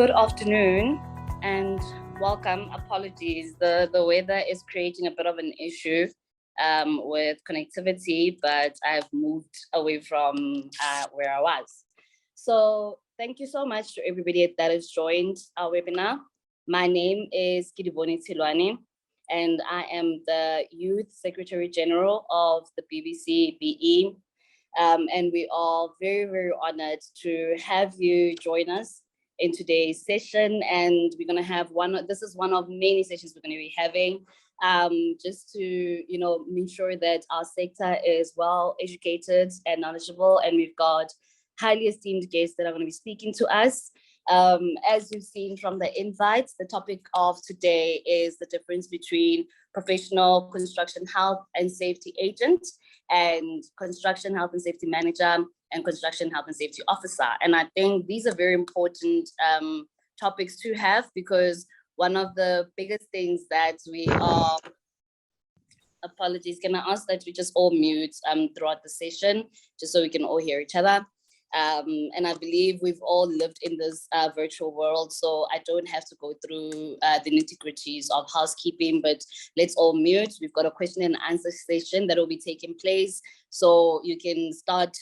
Good afternoon and welcome. Apologies, the weather is creating a bit of an issue with connectivity, but I've moved away from where I was. So thank you so much to everybody that has joined our webinar. My name is Bbcbe, and I am the Youth Secretary General of the Bbcbe. And we are very, very honored to have you join us in today's session. And we're going to have this is one of many sessions we're going to be having, just to, make sure that our sector is well educated and knowledgeable. And we've got highly esteemed guests that are going to be speaking to us. As you've seen from the invites, the topic of today is the difference between professional construction health and safety agent and construction health and safety manager and construction health and safety officer. And I think these are very important topics to have, because one of the biggest things that we are, apologies, can I ask that we just all mute throughout the session, just so we can all hear each other. And I believe we've all lived in this virtual world, so I don't have to go through the nitty-gritties of housekeeping, but let's all mute. We've got a question and answer session that will be taking place, so you can start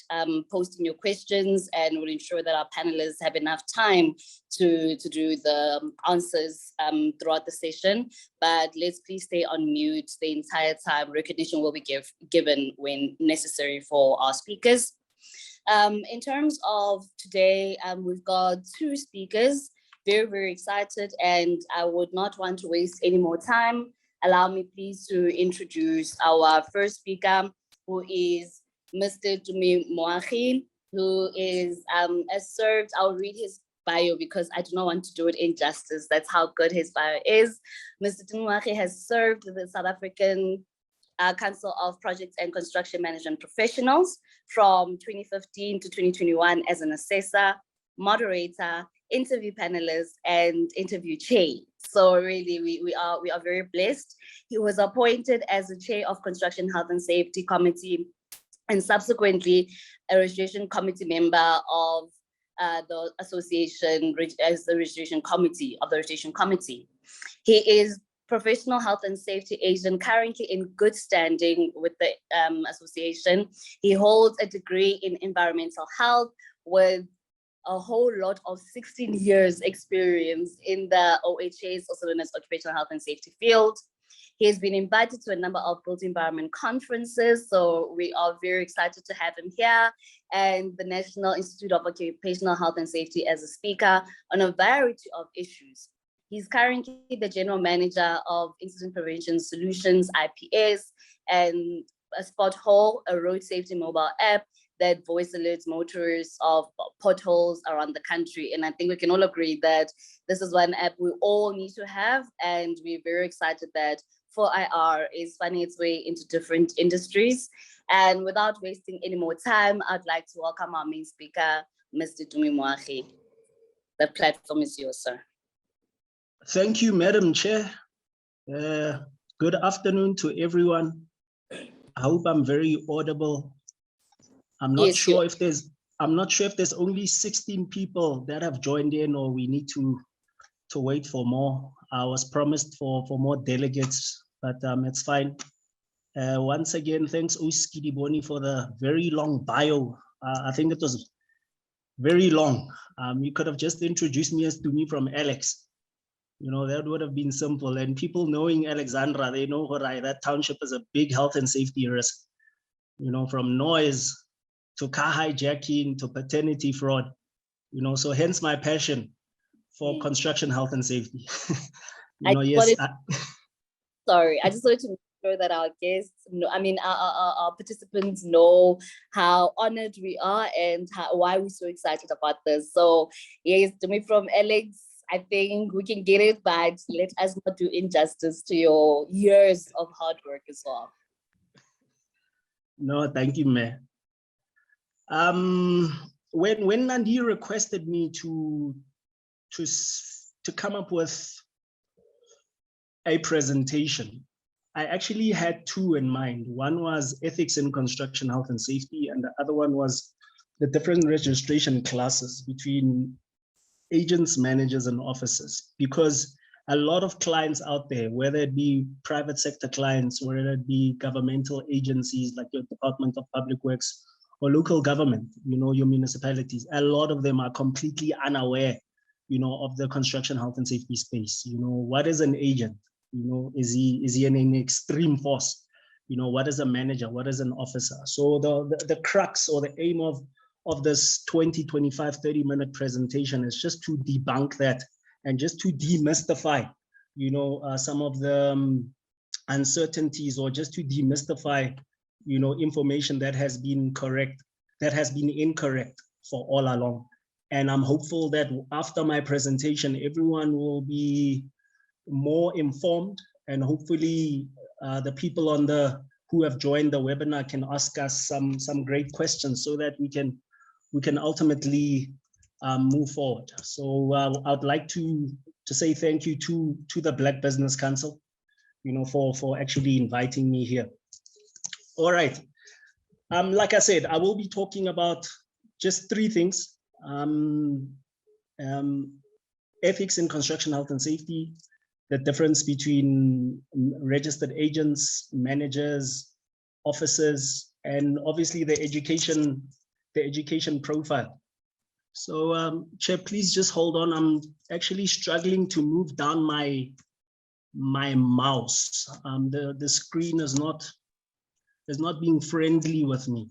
posting your questions, and we'll ensure that our panelists have enough time to do the answers throughout the session. But let's please stay on mute the entire time. Recognition will be given when necessary for our speakers. In terms of today, we've got two speakers, very, very excited, and I would not want to waste any more time. Allow me please to introduce our first speaker, who is Mr. Tumi Moagi, who is, has served, I'll read his bio because I do not want to do it injustice. That's how good his bio is. Mr. Tumi Moagi has served the South African Council of Projects and Construction Management Professionals from 2015 to 2021 as an assessor, moderator, interview panelist, and interview chair. So really, we are very blessed. He was appointed as the chair of Construction Health and Safety Committee, and subsequently a registration committee member of the association as the registration committee of the registration committee. He is professional health and safety agent, currently in good standing with the association. He holds a degree in environmental health with a whole lot of 16 years experience in the OHS, also known as occupational health and safety field. He has been invited to a number of built environment conferences, so we are very excited to have him here, and the National Institute of Occupational Health and Safety as a speaker on a variety of issues. He's currently the general manager of Incident Prevention Solutions, IPS, and a Spot Hole, a road safety mobile app that voice alerts motorists of potholes around the country. And I think we can all agree that this is one app we all need to have, and we're very excited that 4IR is finding its way into different industries. And without wasting any more time, I'd like to welcome our main speaker, Mr. Tumi Moagi. The platform is yours, sir. Thank you, Madam Chair. Good afternoon to everyone. I hope I'm very audible. I'm not sure if there's only 16 people that have joined in, or we need to wait for more. I was promised for more delegates, but it's fine. Once again, thanks Bbcbe for the very long bio. I think it was very long. You could have just introduced me as Tumi from Alex. That would have been simple. And people knowing Alexandra, they know that township is a big health and safety risk. From noise to car hijacking to paternity fraud. So hence my passion for construction health and safety. Sorry, I just wanted to make sure that our guests know, our participants know how honored we are and why we're so excited about this. So yes, to me from Alex, I think we can get it, but let us not do injustice to your years of hard work as well. No, thank you, Mayor. When Nandi requested me to come up with a presentation, I actually had two in mind. One was ethics in construction health and safety, and the other one was the different registration classes between agents, managers, and officers, because a lot of clients out there, whether it be private sector clients, whether it be governmental agencies like your Department of Public Works or local government, your municipalities, a lot of them are completely unaware, of the construction health and safety space. What is an agent? Is he an extreme force? What is a manager? What is an officer? So the crux or the aim of this 20, 25, 30-minute presentation is just to debunk that and just to demystify, some of the uncertainties, or just to demystify, information that has been incorrect for all along. And I'm hopeful that after my presentation, everyone will be more informed, and hopefully the people who have joined the webinar can ask us some great questions so that we can ultimately move forward. So I'd like to say thank you to the Black Business Council, for actually inviting me here. All right. Like I said, I will be talking about just 3 things: ethics in construction health and safety, the difference between registered agents, managers, officers, and obviously the education profile. So Chair, please just hold on. I'm actually struggling to move down my mouse. The screen is not being friendly with me.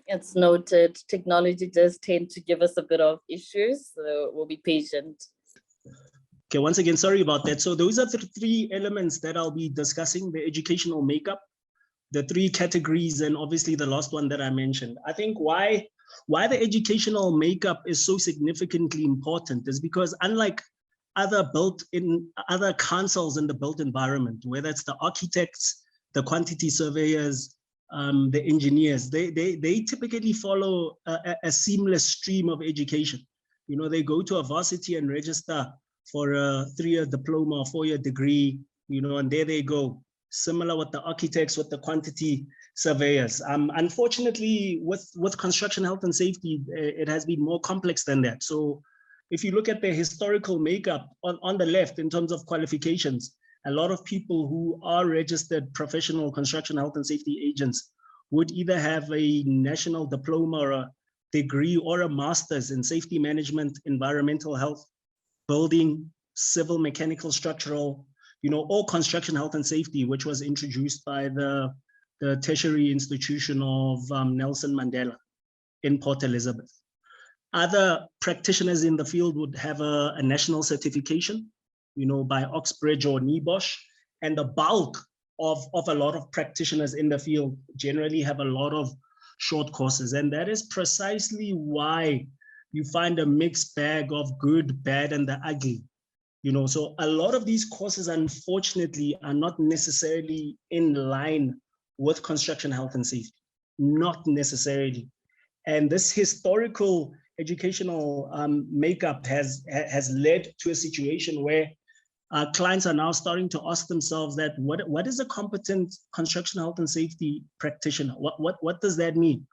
It's noted. Technology does tend to give us a bit of issues, so we'll be patient. Okay, once again, sorry about that. So those are the 3 elements that I'll be discussing: the educational makeup, the 3 categories, and obviously the last one that I mentioned. I think why the educational makeup is so significantly important is because, unlike other councils in the built environment, whether it's the architects, the quantity surveyors, the engineers, they typically follow a seamless stream of education. They go to a varsity and register for a 3-year diploma or 4-year degree, and there they go. Similar with the architects, with the quantity surveyors. Unfortunately, with construction health and safety, it has been more complex than that. So if you look at the historical makeup on the left in terms of qualifications, a lot of people who are registered professional construction health and safety agents would either have a national diploma or a degree or a master's in safety management, environmental health, building, civil, mechanical, structural, or construction health and safety, which was introduced by the tertiary institution of Nelson Mandela in Port Elizabeth. Other practitioners in the field would have a national certification, by Oxbridge or NEBOSH, and the bulk of a lot of practitioners in the field generally have a lot of short courses. And that is precisely why you find a mixed bag of good, bad, and the ugly. So a lot of these courses, unfortunately, are not necessarily in line with construction health and safety, not necessarily. And this historical educational makeup has led to a situation where clients are now starting to ask themselves that what is a competent construction health and safety practitioner? What does that mean?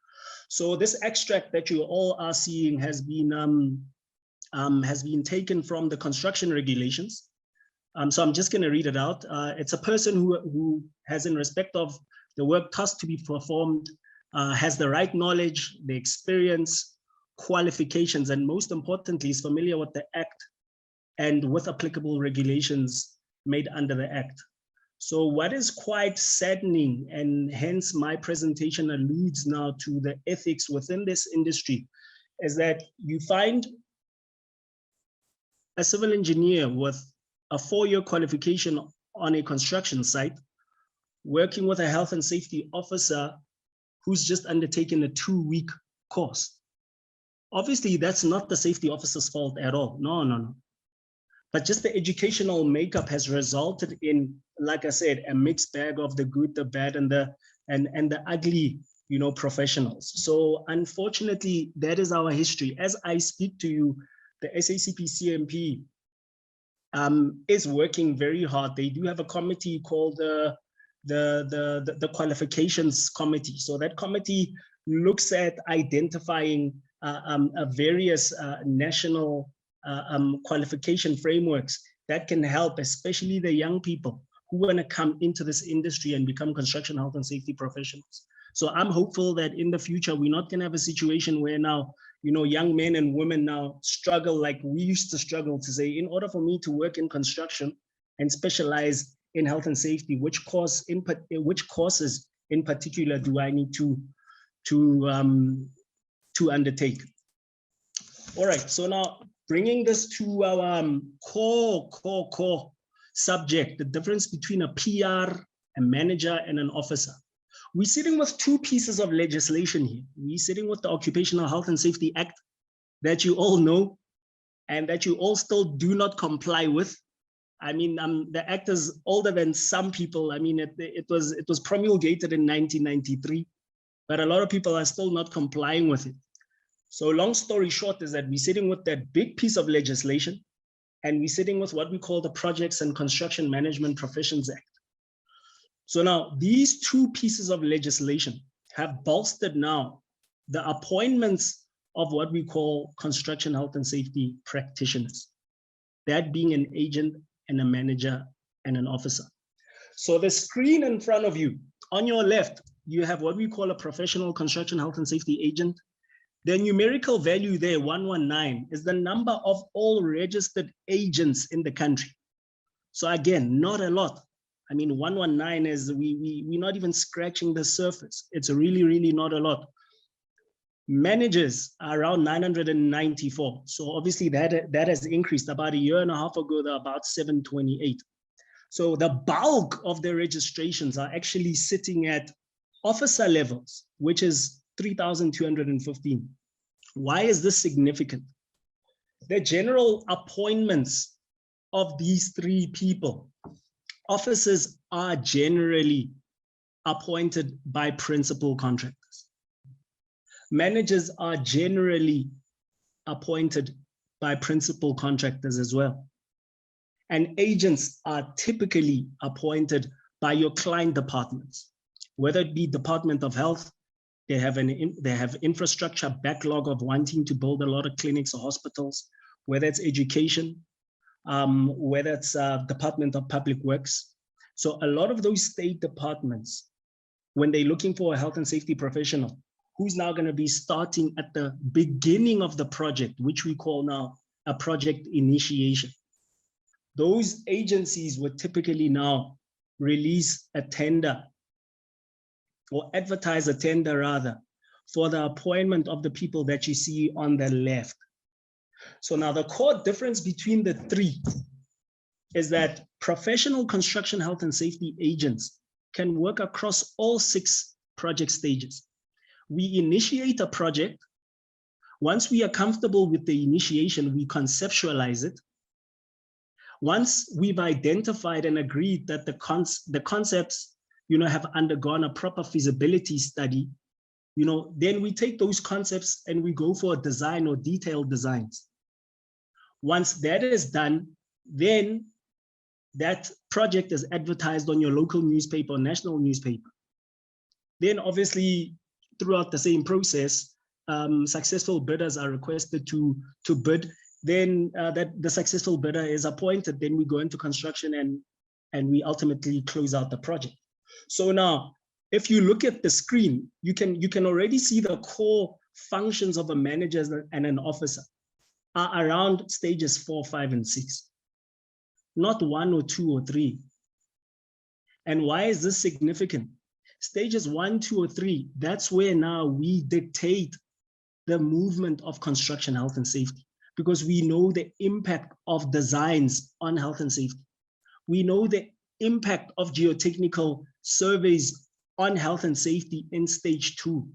So this extract that you all are seeing has been taken from the construction regulations. So I'm just going to read it out. It's a person who has, in respect of the work tasked to be performed, has the right knowledge, the experience, qualifications, and most importantly, is familiar with the Act and with applicable regulations made under the Act. So what is quite saddening, and hence my presentation alludes now to the ethics within this industry, is that you find a civil engineer with a 4-year qualification on a construction site working with a health and safety officer who's just undertaken a 2-week course. Obviously, that's not the safety officer's fault at all. No. But just the educational makeup has resulted in, like I said, a mixed bag of the good, the bad, and the ugly, professionals. So unfortunately, that is our history. As I speak to you, the SACP CMP is working very hard. They do have a committee called the qualifications committee. So that committee looks at identifying various national qualification frameworks that can help, especially the young people who want to come into this industry and become construction health and safety professionals. So I'm hopeful that in the future, we're not going to have a situation where now, young men and women now struggle like we used to struggle to say, in order for me to work in construction and specialize in health and safety, which courses in particular do I need to undertake? All right, so now bringing this to our core subject, the difference between a PR, a manager, and an officer. We're sitting with two pieces of legislation here. We're sitting with the Occupational Health and Safety Act that you all know and that you all still do not comply with. I mean, the act is older than some people. I mean, it was promulgated in 1993, but a lot of people are still not complying with it. So long story short is that we're sitting with that big piece of legislation, and we're sitting with what we call the Projects and Construction Management Professions Act. So now these two pieces of legislation have bolstered now the appointments of what we call construction health and safety practitioners, that being an agent and a manager and an officer. So the screen in front of you, on your left, you have what we call a professional construction health and safety agent. The numerical value there, 119, is the number of all registered agents in the country. So again, not a lot. I mean, 119 is, we're not even scratching the surface. It's really, really not a lot. Managers are around 994. So obviously that has increased. About a year and a half ago, they're about 728. So the bulk of the registrations are actually sitting at officer levels, which is 3,215. Why is this significant? The general appointments of these three people, officers are generally appointed by principal contractors. Managers are generally appointed by principal contractors as well. And agents are typically appointed by your client departments, whether it be Department of Health. They have infrastructure backlog of wanting to build a lot of clinics or hospitals, whether it's education, whether it's Department of Public Works. So a lot of those state departments, when they're looking for a health and safety professional, who's now going to be starting at the beginning of the project, which we call now a project initiation. Those agencies would typically now release a tender or advertise a tender rather for the appointment of the people that you see on the left. So now the core difference between the three is that professional construction health and safety agents can work across all 6 project stages. We initiate a project. Once we are comfortable with the initiation, we conceptualize it. Once we've identified and agreed that the concepts, have undergone a proper feasibility study, then we take those concepts and we go for a design or detailed designs. Once that is done, then that project is advertised on your local newspaper or national newspaper. Then obviously, throughout the same process, successful bidders are requested to bid. Then that the successful bidder is appointed. Then we go into construction and we ultimately close out the project. So now, if you look at the screen, you can already see the core functions of a manager and an officer are around stages 4, 5, and 6, not 1 or 2 or 3. And why is this significant? Stages 1, 2, or 3, that's where now we dictate the movement of construction health and safety, because we know the impact of designs on health and safety. We know the impact of geotechnical surveys on health and safety in stage 2.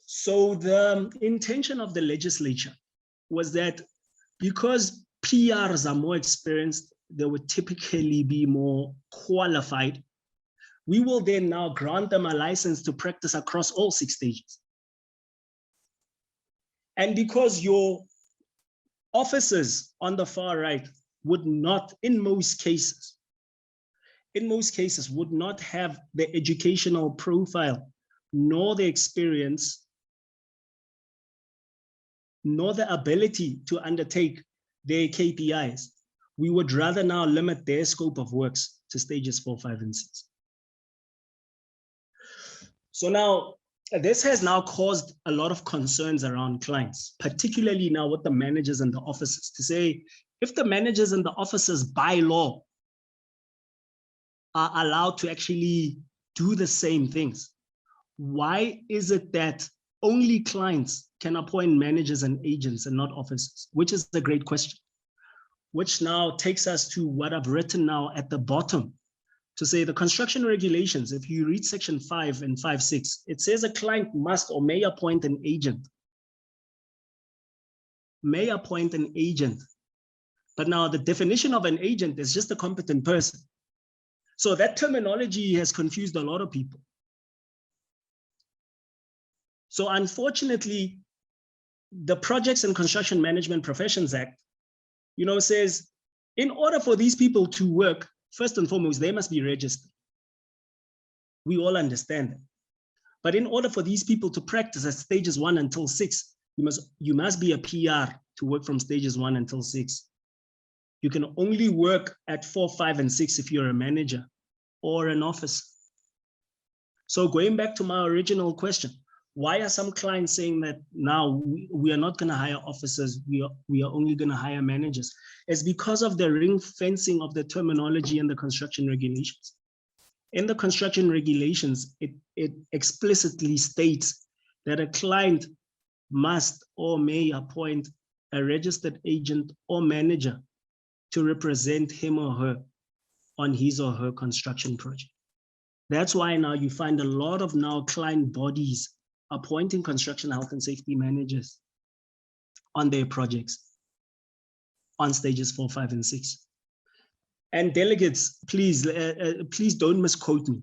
So the intention of the legislature was that because PRs are more experienced, they would typically be more qualified. We will then now grant them a license to practice across all 6 stages. And because your officers on the far right would not, in most cases, would not have the educational profile nor the experience, nor the ability to undertake their KPIs, we would rather now limit their scope of works to stages 4, 5, and 6. So now, this has now caused a lot of concerns around clients, particularly now with the managers and the officers, to say, if the managers and the officers by law are allowed to actually do the same things, why is it that only clients can appoint managers and agents and not officers? Which is a great question, which now takes us to what I've written now at the bottom to say the construction regulations. If you read section 5 and 5.6, it says a client must or may appoint an agent. May appoint an agent. But now the definition of an agent is just a competent person. So that terminology has confused a lot of people. So unfortunately, the Projects and Construction Management Professions Act, says in order for these people to work, first and foremost, they must be registered. We all understand that. But in order for these people to practice at stages 1 until 6, you must be a PR to work from stages 1 until 6. You can only work at 4, 5, and 6 if you're a manager or an officer. So going back to my original question, why are some clients saying that now we are not going to hire officers, we are only going to hire managers? It's because of the ring fencing of the terminology in the construction regulations. In the construction regulations, it explicitly states that a client must or may appoint a registered agent or manager to represent him or her on his or her construction project. That's why now you find a lot of now client bodies appointing construction health and safety managers on their projects on stages 4, 5, and 6. And delegates, please don't misquote me.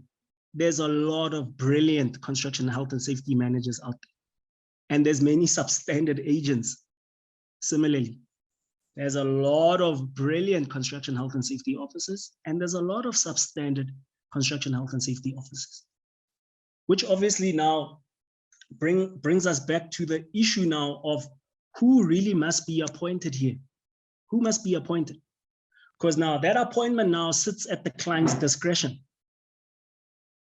There's a lot of brilliant construction health and safety managers out there. And there's many substandard agents. Similarly, there's a lot of brilliant construction health and safety officers, and there's a lot of substandard construction health and safety officers, which obviously now brings us back to the issue now of who really must be appointed here. Who must be appointed? Because now that appointment now sits at the client's discretion.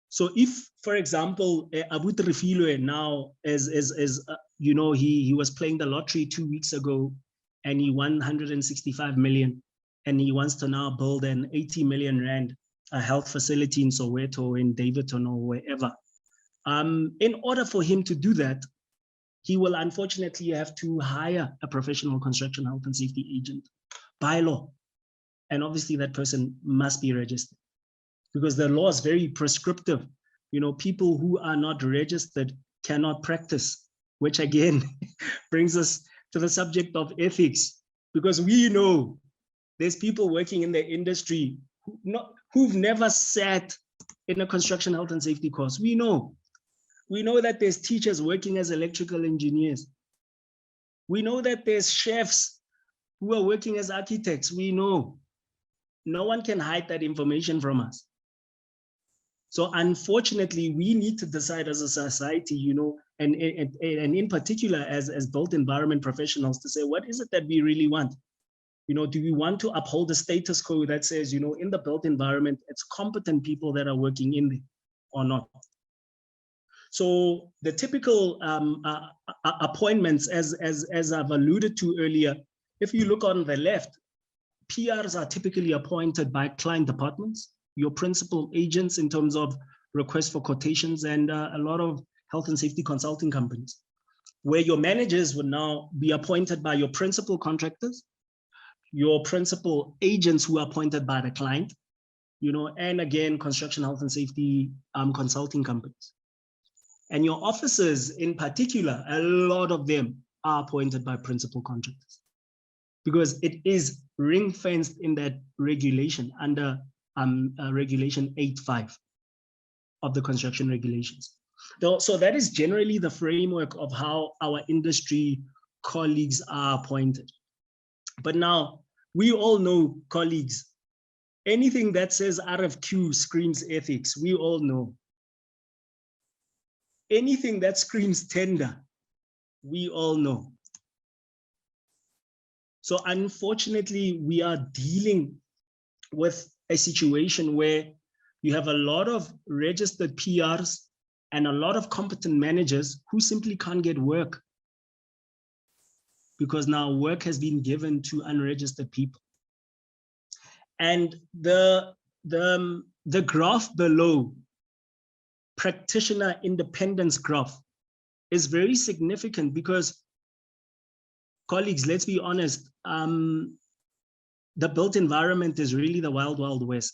So if, for example, Abu Trifilwe now, he was playing the lottery 2 weeks ago and he won 165 million, and he wants to now build an 80 million rand a health facility in Soweto, in Davidton, or wherever. In order for him to do that, he will unfortunately have to hire a professional construction health and safety agent by law. And obviously that person must be registered, because the law is very prescriptive. People who are not registered cannot practice, which again brings us to the subject of ethics, because we know there's people working in the industry who've never sat in a construction health and safety course. We know that there's teachers working as electrical engineers. We know that there's chefs who are working as architects. We know. No one can hide that information from us. So unfortunately, we need to decide as a society, and in particular as built environment professionals, to say, what is it that we really want? Do we want to uphold the status quo that says, in the built environment, it's competent people that are working in there or not? So the typical appointments, as I've alluded to earlier, if you look on the left, PRs are typically appointed by client departments, your principal agents in terms of requests for quotations, and a lot of health and safety consulting companies, where your managers would now be appointed by your principal contractors, your principal agents who are appointed by the client, and again, construction health and safety consulting companies. And your officers in particular, a lot of them are appointed by principal contractors, because it is ring-fenced in that regulation under regulation 8.5 of the construction regulations. So that is generally the framework of how our industry colleagues are appointed. But now, we all know, colleagues, anything that says RFQ screams ethics, we all know. anything that screams tender, we all know. So unfortunately, we are dealing with a situation where you have a lot of registered PRs and a lot of competent managers who simply can't get work because now work has been given to unregistered people. And the graph below, practitioner independence graph, is very significant because, colleagues, let's be honest, the built environment is really the wild, wild west.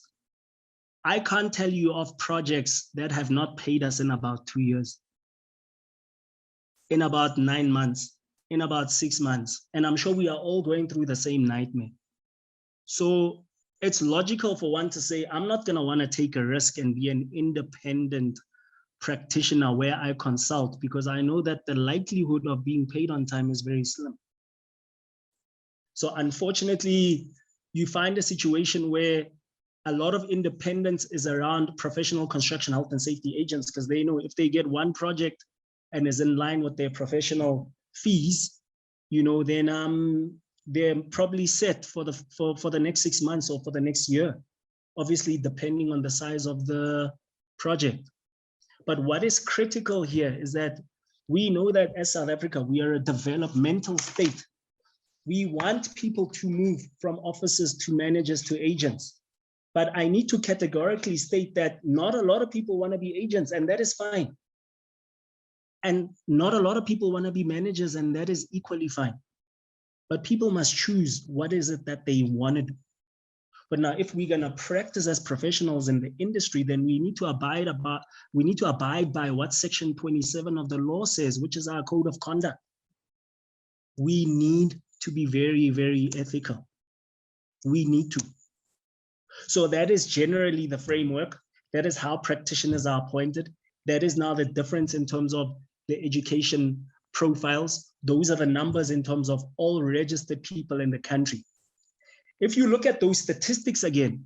I can't tell you of projects that have not paid us in about 2 years, in about 9 months, in about 6 months. And I'm sure we are all going through the same nightmare. So it's logical for one to say, I'm not going to want to take a risk and be an independent practitioner where I consult, because I know that the likelihood of being paid on time is very slim. So unfortunately, you find a situation where a lot of independence is around professional construction health and safety agents, because they know if they get one project and is in line with their professional fees, you know, then they're probably set for the next 6 months or for the next year, obviously depending on the size of the project. But what is critical here is that we know that as South Africa, we are a developmental state. We want people to move from officers to managers to agents. But I need to categorically state that not a lot of people want to be agents, and that is fine. And not a lot of people want to be managers, and that is equally fine. But people must choose what is it that they want to do. But now, if we're going to practice as professionals in the industry, then we need to abide by what Section 27 of the law says, which is our code of conduct. We need to be very, very ethical. We need to. So that is generally the framework. That is how practitioners are appointed. That is now the difference in terms of the education profiles. Those are the numbers in terms of all registered people in the country. If you look at those statistics again,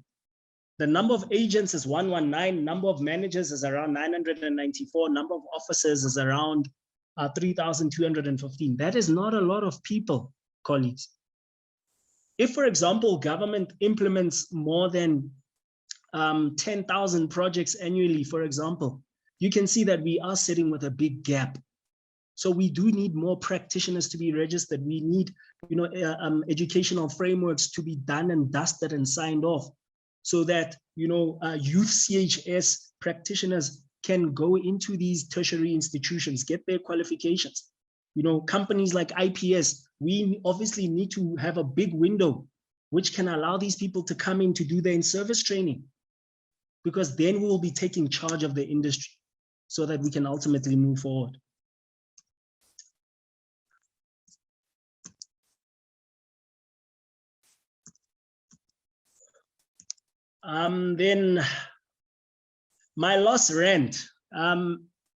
the number of agents is 119, number of managers is around 994, number of officers is around 3,215. That is not a lot of people, colleagues. If, for example, government implements more than 10,000 projects annually, for example, you can see that we are sitting with a big gap. So we do need more practitioners to be registered. We need, educational frameworks to be done and dusted and signed off, so that, youth CHS practitioners can go into these tertiary institutions, get their qualifications. Companies like IPS, we obviously need to have a big window which can allow these people to come in to do their in-service training, because then we will be taking charge of the industry so that we can ultimately move forward. Then my last rant,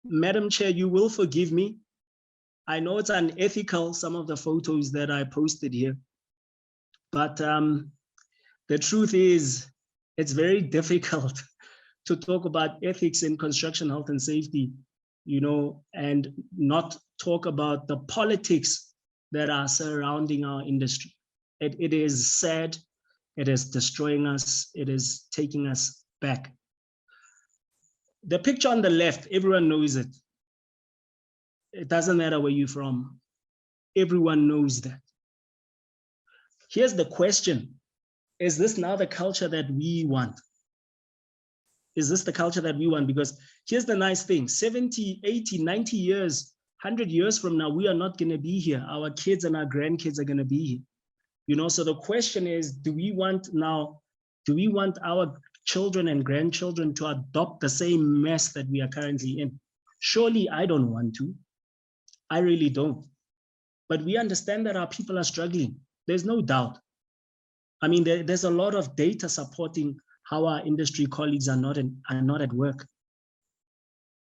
Madam Chair, you will forgive me. I know it's unethical, some of the photos that I posted here, but the truth is it's very difficult to talk about ethics in construction health and safety, and not talk about the politics that are surrounding our industry. It is sad. It is destroying us. It is taking us back. The picture on the left, everyone knows it. It doesn't matter where you're from. Everyone knows that. Here's the question. Is this now the culture that we want? Is this the culture that we want? Because here's the nice thing. 70, 80, 90 years, 100 years from now, we are not going to be here. Our kids and our grandkids are going to be here. So the question is, do we want our children and grandchildren to adopt the same mess that we are currently in? Surely I don't want to. I really don't. But we understand that our people are struggling. There's no doubt. I mean, there's a lot of data supporting how our industry colleagues are not at work.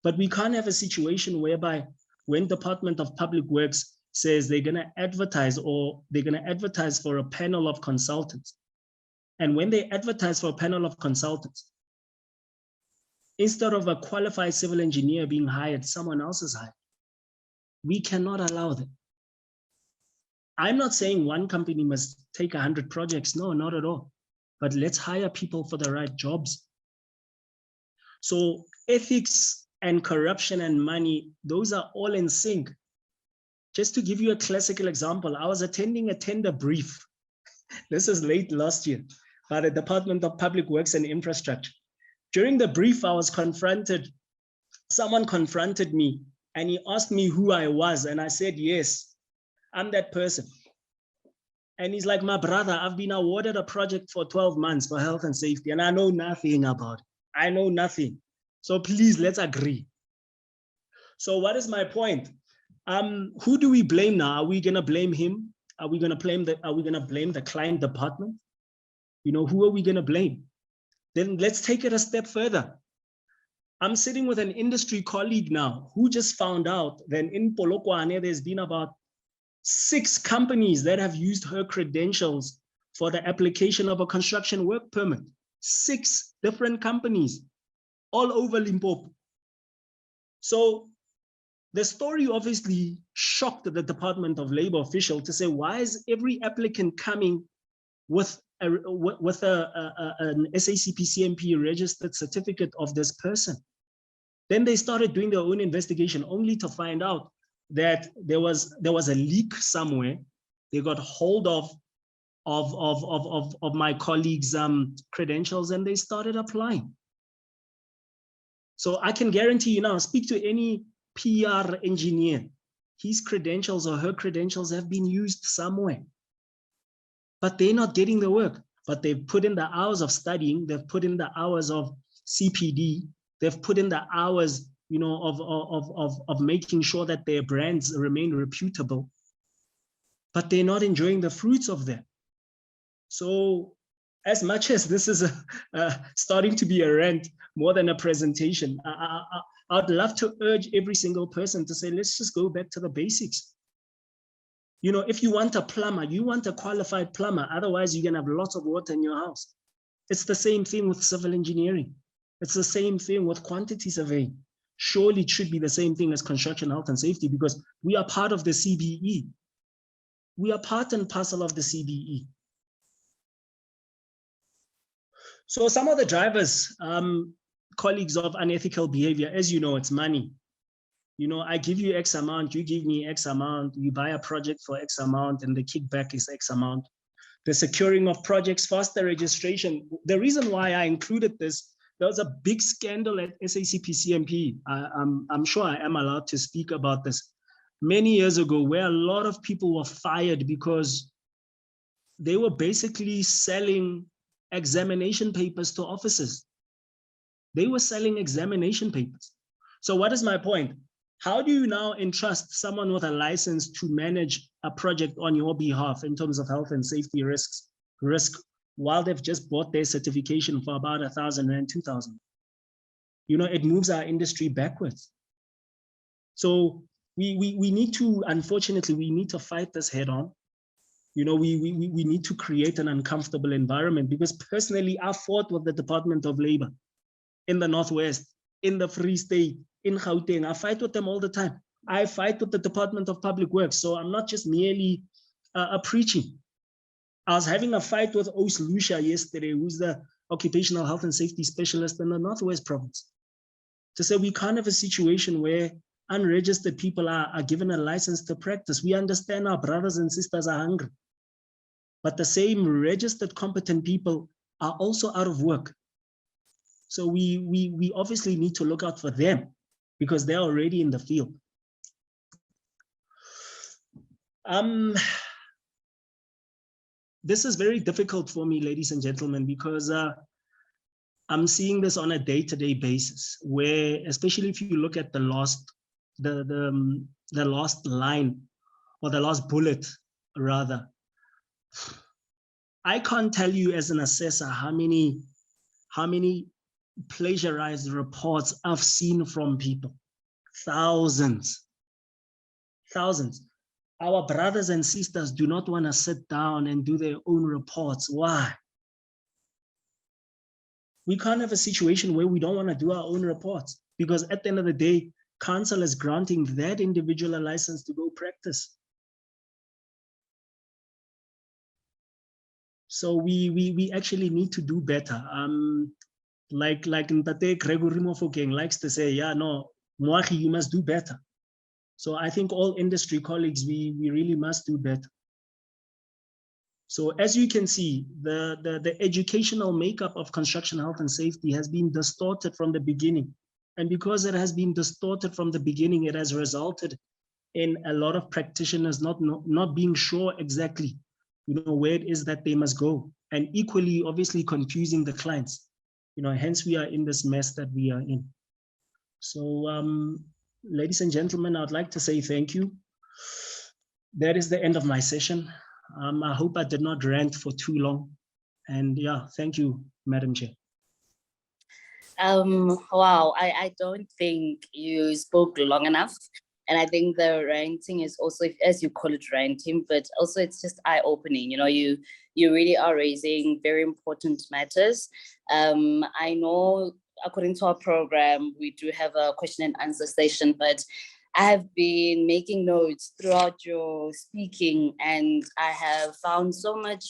But we can't have a situation whereby when Department of Public Works says they're going to advertise for a panel of consultants. And when they advertise for a panel of consultants, Instead of a qualified civil engineer being hired, someone else is hired. We cannot allow that. I'm not saying one company must take 100 projects. No, not at all. But let's hire people for the right jobs. So ethics and corruption and money, those are all in sync. Just to give you a classical example, I was attending a tender brief. This is late last year by the Department of Public Works and Infrastructure. During the brief, I was confronted, someone confronted me and he asked me who I was. And I said, yes, I'm that person. And he's like, my brother, I've been awarded a project for 12 months for health and safety, and I know nothing about it. I know nothing. So please, let's agree. So what is my point? Who do we blame now? Are we gonna blame him? Are we gonna blame the client department? You know, who are we gonna blame? Then let's take it a step further. I'm sitting with an industry colleague now who just found out that in Polokwane, there's been about 6 companies that have used her credentials for the application of a construction work permit. 6 different companies all over Limpopo. So the story obviously shocked the Department of Labor official to say, why is every applicant coming with an SACP CMP registered certificate of this person? Then they started doing their own investigation only to find out that there was a leak somewhere. They got hold of my colleagues' credentials and they started applying. So I can guarantee you now, speak to any PR engineer, his credentials or her credentials have been used somewhere. But they're not getting the work. But they've put in the hours of studying, they've put in the hours of CPD, they've put in the hours, you know, of making sure that their brands remain reputable, but they're not enjoying the fruits of that. So as much as this is starting to be a rant more than a presentation, I'd love to urge every single person to say, let's just go back to the basics. You know, if you want a plumber, you want a qualified plumber, otherwise you're gonna have lots of water in your house. It's the same thing with civil engineering. It's the same thing with quantity surveying. Surely it should be the same thing as construction health and safety because we are part of the CBE. We are part and parcel of the CBE. So some of the drivers, colleagues of unethical behavior, as you know, it's money. You know, I give you X amount, you give me X amount, you buy a project for X amount and the kickback is X amount. The securing of projects, faster registration. The reason why I included this, there was a big scandal at SACP CMP. I'm sure I am allowed to speak about this. Many years ago, where a lot of people were fired because they were basically selling examination papers to officers. They were selling examination papers. So what is my point? How do you now entrust someone with a license to manage a project on your behalf in terms of health and safety risk, while they've just bought their certification for about 1,000 Rand, 2,000? You know, it moves our industry backwards. So we need to, unfortunately, we need to fight this head on. You know, we need to create an uncomfortable environment because personally, I fought with the Department of Labor in the Northwest, in the Free State, in Gauteng. I fight with them all the time. I fight with the Department of Public Works. So I'm not just merely preaching. I was having a fight with Ohs yesterday, who's the occupational health and safety specialist in the Northwest province, to say we can't have a situation where unregistered people are given a license to practice. We understand our brothers and sisters are hungry, but the same registered competent people are also out of work. So we obviously need to look out for them because they're already in the field. This is very difficult for me, ladies and gentlemen, because I'm seeing this on a day-to-day basis, where, especially if you look at the last line, or the last bullet, rather, I can't tell you as an assessor how many plagiarized reports I've seen from people. Thousands. Our brothers and sisters do not want to sit down and do their own reports. Why? we can't have a situation where we don't want to do our own reports, because at the end of the day, council is granting that individual a license to go practice. So we actually need to do better. Like Ntate Gregory Mofokeng likes to say, yeah, no, Moahi, you must do better. So I think all industry colleagues, we really must do better. So as you can see, the educational makeup of construction health and safety has been distorted from the beginning. And because it has been distorted from the beginning, it has resulted in a lot of practitioners not being sure exactly, where it is that they must go. And equally, obviously, confusing the clients. Hence we are in this mess that we are in. So, ladies and gentlemen, I'd like to say thank you. That is the end of my session. I hope I did not rant for too long. And yeah, thank you, Madam Chair. Wow, I don't think you spoke long enough. And I think the ranting is also, as you call it, ranting, but also it's just eye-opening. You really are raising very important matters. I know according to our program, we do have a question and answer session, but I have been making notes throughout your speaking, and I have found so much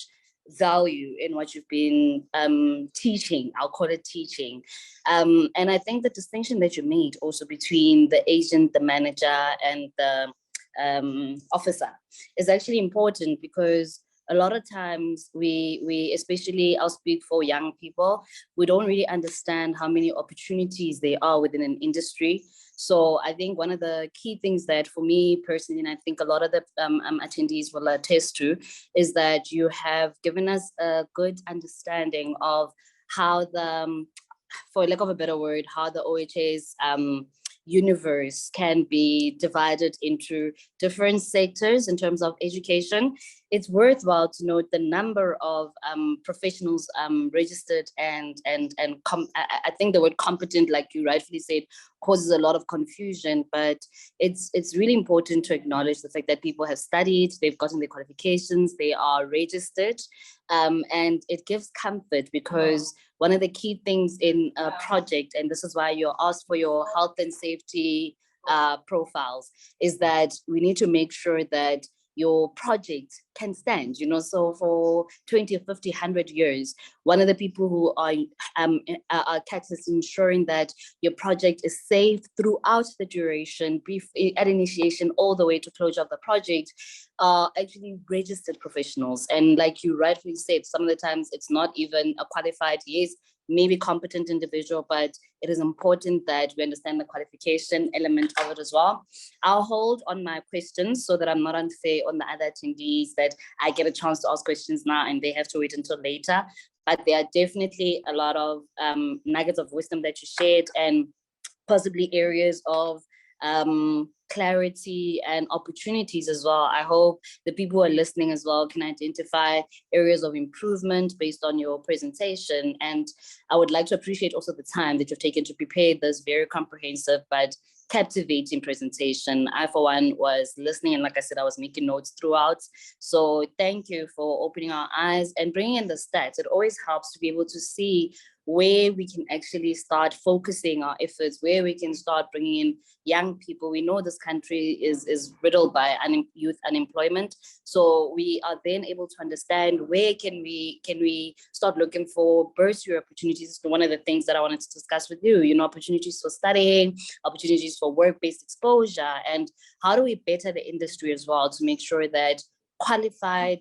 value in what you've been teaching. I'll call it teaching. And I think the distinction that you made also between the agent, the manager, and the officer is actually important, because a lot of times we especially, I'll speak for young people, we don't really understand how many opportunities there are within an industry. So I think one of the key things that for me personally, and I think a lot of the attendees will attest to, is that you have given us a good understanding of how the, for lack of a better word, how the OHA's universe can be divided into different sectors in terms of education. It's worthwhile to note the number of professionals registered and I think the word competent, like you rightfully said, causes a lot of confusion, but it's really important to acknowledge the fact that people have studied, they've gotten their qualifications, they are registered, and it gives comfort, because one of the key things in a project, and this is why you're asked for your health and safety profiles, is that we need to make sure that your project can stand, so for 20, 50, 100 years, one of the people who are catalysts ensuring that your project is safe throughout the duration, at initiation all the way to closure of the project, are actually registered professionals. And like you rightfully said, some of the times it's not even a qualified, yes, maybe competent individual, but it is important that we understand the qualification element of it as well. I'll hold on my questions so that I'm not unfair on the other attendees, that I get a chance to ask questions now and they have to wait until later. But there are definitely a lot of nuggets of wisdom that you shared, and possibly areas of clarity and opportunities as well. I hope the people who are listening as well can identify areas of improvement based on your presentation. And I would like to appreciate also the time that you've taken to prepare this very comprehensive but captivating presentation. I, for one, was listening, and like I said, I was making notes throughout. So thank you for opening our eyes and bringing in the stats. It always helps to be able to see where we can actually start focusing our efforts, where we can start bringing in young people. We know this country is riddled by youth unemployment. So we are then able to understand where can we start looking for bursary opportunities. One of the things that I wanted to discuss with you, opportunities for studying, opportunities for work-based exposure, and how do we better the industry as well to make sure that qualified,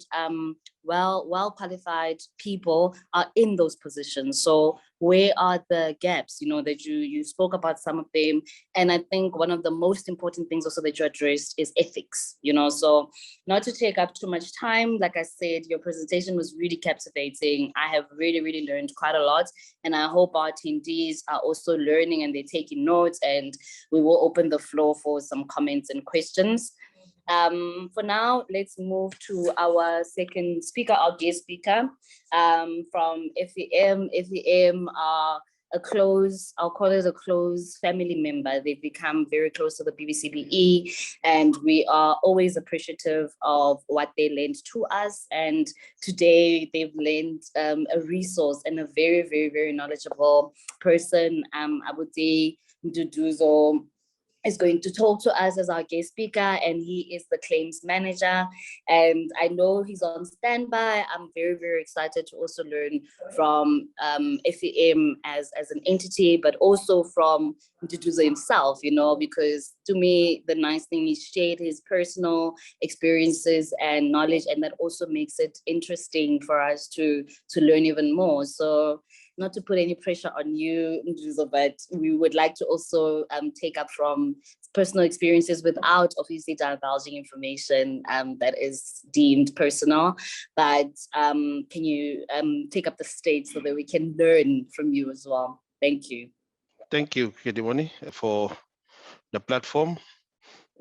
well qualified people are in those positions. So where are the gaps, that you spoke about some of them. And I think one of the most important things also that you addressed is ethics, so not to take up too much time. Like I said, your presentation was really captivating. I have really, really learned quite a lot. And I hope our attendees are also learning and they're taking notes, and we will open the floor for some comments and questions. For now, let's move to our second speaker, our guest speaker, from FEM. FEM are I'll call it a close family member. They've become very close to the Bbcbe, and we are always appreciative of what they lend to us. And today they've lent a resource and a very, very, very knowledgeable person. I would say Nduduzo is going to talk to us as our guest speaker, and he is the claims manager. And I know he's on standby. I'm very, very excited to also learn from FEM as an entity, but also from Nduduzo himself, you know, because to me, the nice thing is shared his personal experiences and knowledge, and that also makes it interesting for us to learn even more. So not to put any pressure on you, Nduduzo, but we would like to also take up from personal experiences without obviously divulging information that is deemed personal. But can you take up the stage so that we can learn from you as well? Thank you. Thank you, Kedimoni, for the platform.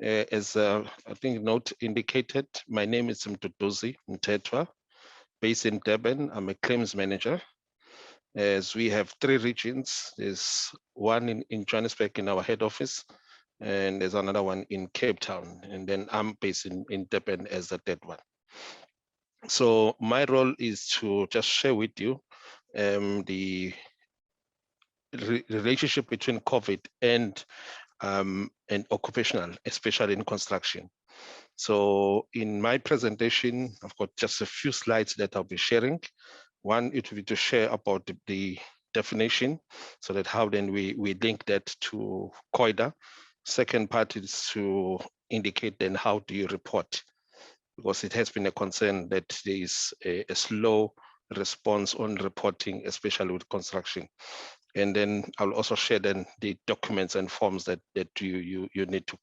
As I think note indicated, my name is Mduduzi Mtetwa, based in Durban. I'm a claims manager. As we have 3 regions, there's one in Johannesburg in our head office, and there's another one in Cape Town, and then I'm based in Durban as the third one. So my role is to just share with you the relationship between COVID and occupational, especially in construction. So in my presentation, I've got just a few slides that I'll be sharing. One, it will be to share about the definition, so that how then we link that to COIDA. Second part is to indicate then how do you report, because it has been a concern that there is a slow response on reporting, especially with construction. And then I'll also share then the documents and forms that you need to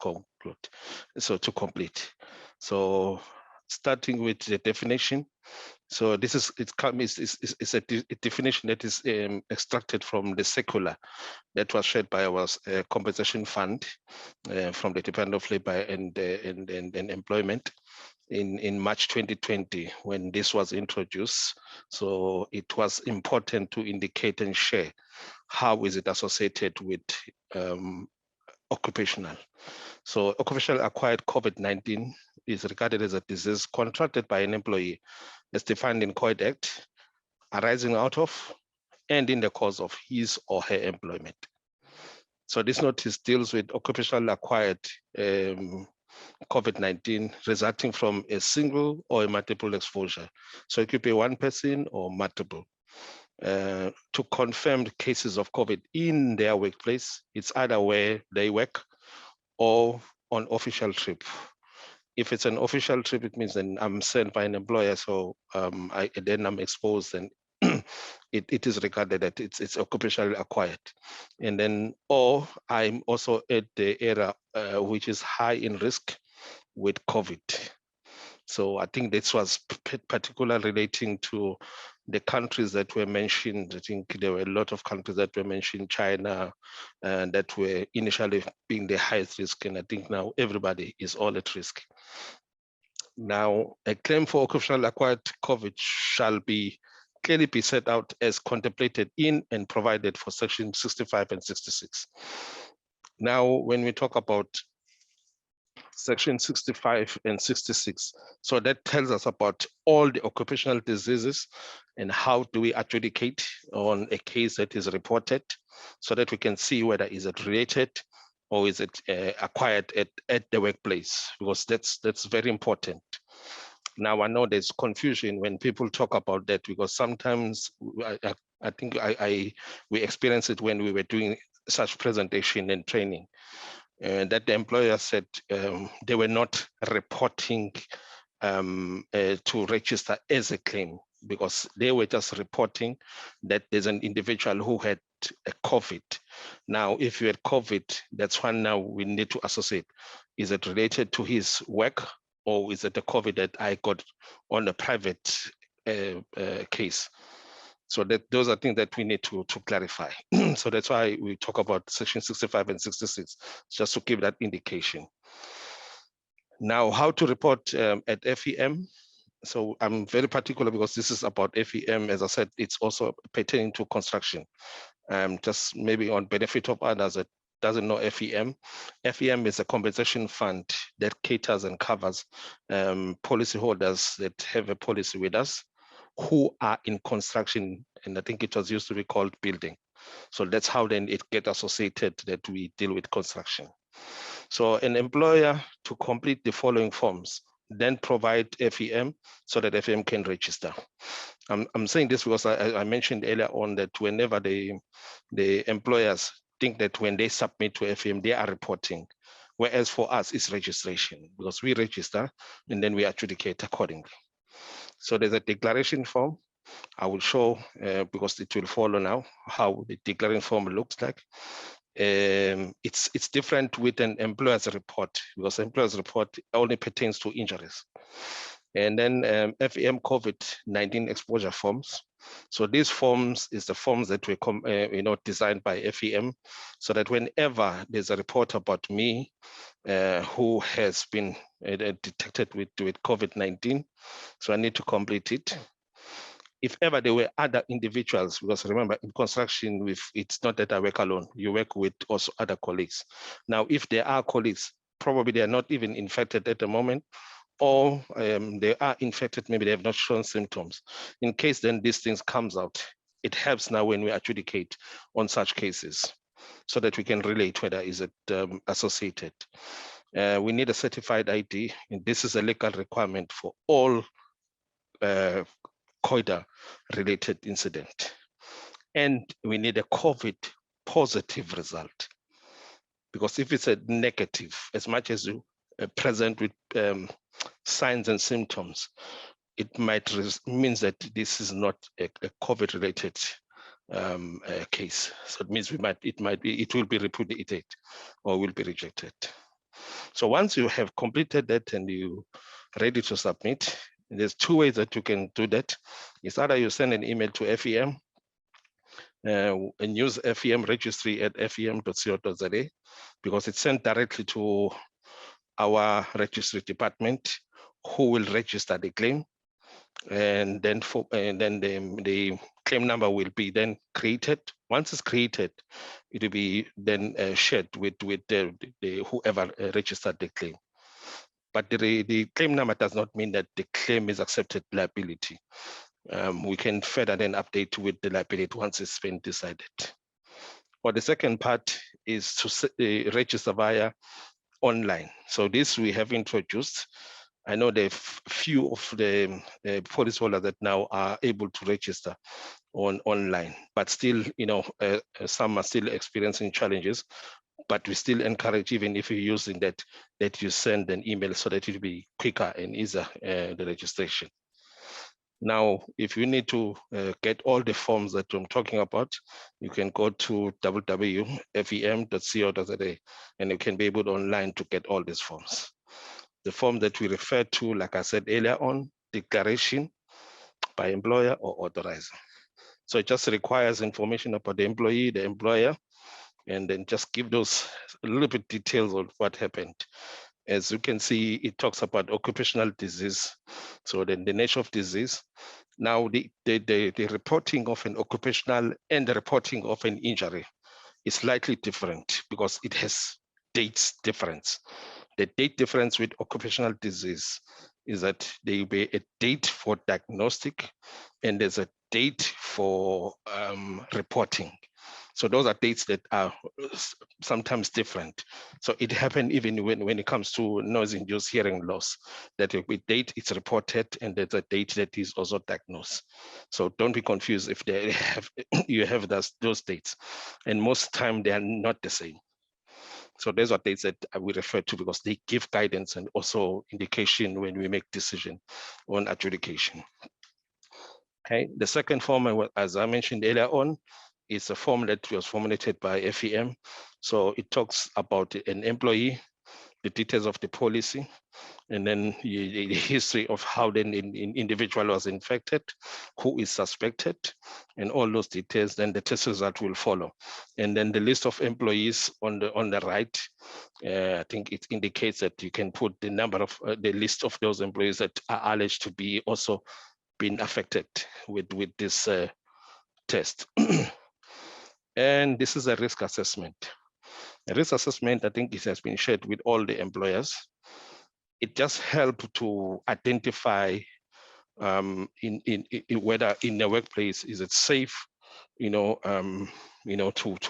complete. So starting with the definition. So this is a definition that is extracted from the circular that was shared by our compensation fund from the Department of Labor and Employment in March 2020 when this was introduced. So it was important to indicate and share how is it associated with occupational. So occupational acquired COVID-19 is regarded as a disease contracted by an employee as defined in COID Act, arising out of and in the course of his or her employment. So this notice deals with occupational acquired COVID-19 resulting from a single or a multiple exposure. So it could be one person or multiple. To confirm cases of COVID in their workplace, it's either where they work or on official trip. If it's an official trip, it means then I'm sent by an employer, so then I'm exposed, and it is regarded that it's occupationally acquired. And then, or I'm also at the area which is high in risk with COVID. So I think this was particularly relating to the countries that were mentioned. I think there were a lot of countries that were mentioned, China, and that were initially being the highest risk. And I think now everybody is all at risk. Now, a claim for occupational acquired COVID shall clearly be set out as contemplated in and provided for section 65 and 66. Now, when we talk about section 65 and 66. So that tells us about all the occupational diseases and how do we adjudicate on a case that is reported so that we can see whether is it related or is it acquired at the workplace, because that's very important. Now, I know there's confusion when people talk about that, because sometimes I think we experienced it when we were doing such presentation and training. That the employer said they were not reporting to register as a claim, because they were just reporting that there's an individual who had a COVID. Now, if you had COVID, that's when now we need to associate. Is it related to his work, or is it a COVID that I got on a private case? So those are things that we need to clarify. So that's why we talk about section 65 and 66, just to give that indication. Now, how to report at FEM. So I'm very particular because this is about FEM. As I said, it's also pertaining to construction. Just maybe on benefit of others that doesn't know FEM. FEM is a compensation fund that caters and covers policyholders that have a policy with us who are in construction, and I think it was used to be called building. So that's how then it gets associated that we deal with construction. So an employer to complete the following forms, then provide FEM so that FEM can register. I'm saying this because I mentioned earlier on that whenever the employers think that when they submit to FEM, they are reporting, whereas for us it's registration, because we register and then we adjudicate accordingly. So there's a declaration form. I will show, because it will follow now, how the declaration form looks like. It's different with an employer's report, because employer's report only pertains to injuries. And then FEM COVID-19 exposure forms. So these forms is the forms that were designed by FEM, so that whenever there's a report about me who has been detected with COVID-19, so I need to complete it. If ever there were other individuals, because remember in construction, it's not that I work alone, you work with also other colleagues. Now, if there are colleagues, probably they are not even infected at the moment, or they are infected, maybe they have not shown symptoms. In case then these things comes out, it helps now when we adjudicate on such cases, so that we can relate whether is it associated. We need a certified ID, and this is a legal requirement for all COIDA-related incident. And we need a COVID positive result, because if it's a negative, as much as you present with signs and symptoms, it might means that this is not a COVID-related case. So it means it will be repudiated or will be rejected. So once you have completed that and you're ready to submit, there's two ways that you can do that. It's either you send an email to FEM and use FEM registry at fem.co.za, because it's sent directly to our registry department, who will register the claim, and then the claim number will be then created. Once it's created, it will be then shared with whoever registered the claim. But the claim number does not mean that the claim is accepted liability. We can further then update with the liability once it's been decided. Or the second part is to register via online. So this we have introduced. I know there are few of the policyholders that now are able to register online, but still, some are still experiencing challenges. But we still encourage, even if you're using that you send an email so that it will be quicker and easier, the registration. Now, if you need to get all the forms that I'm talking about, you can go to www.fem.co.za, and you can be able online to get all these forms. The form that we refer to, like I said earlier on, declaration by employer or authorizer. So it just requires information about the employee, the employer, and then just give those a little bit details on what happened. As you can see, it talks about occupational disease. So then the nature of disease. Now the reporting of an occupational and the reporting of an injury is slightly different, because it has dates difference. The date difference with occupational disease is that there will be a date for diagnostic and there's a date for reporting. So those are dates that are sometimes different. So it happened even when it comes to noise-induced hearing loss, that with date it's reported and there's a date that is also diagnosed. So don't be confused if you have those dates. And most time they are not the same. So those are dates that we refer to because they give guidance and also indication when we make decision on adjudication. Okay, the second form, as I mentioned earlier on, is a form that was formulated by FEM. So it talks about an employee, the details of the policy, and then the history of how the individual was infected, who is suspected, and all those details. Then the test result will follow, and then the list of employees on the right. I think it indicates that you can put the number of the list of those employees that are alleged to be also been affected with this test. And this is a risk assessment. A risk assessment, I think it has been shared with all the employers. It just helps to identify in whether in the workplace is it safe, to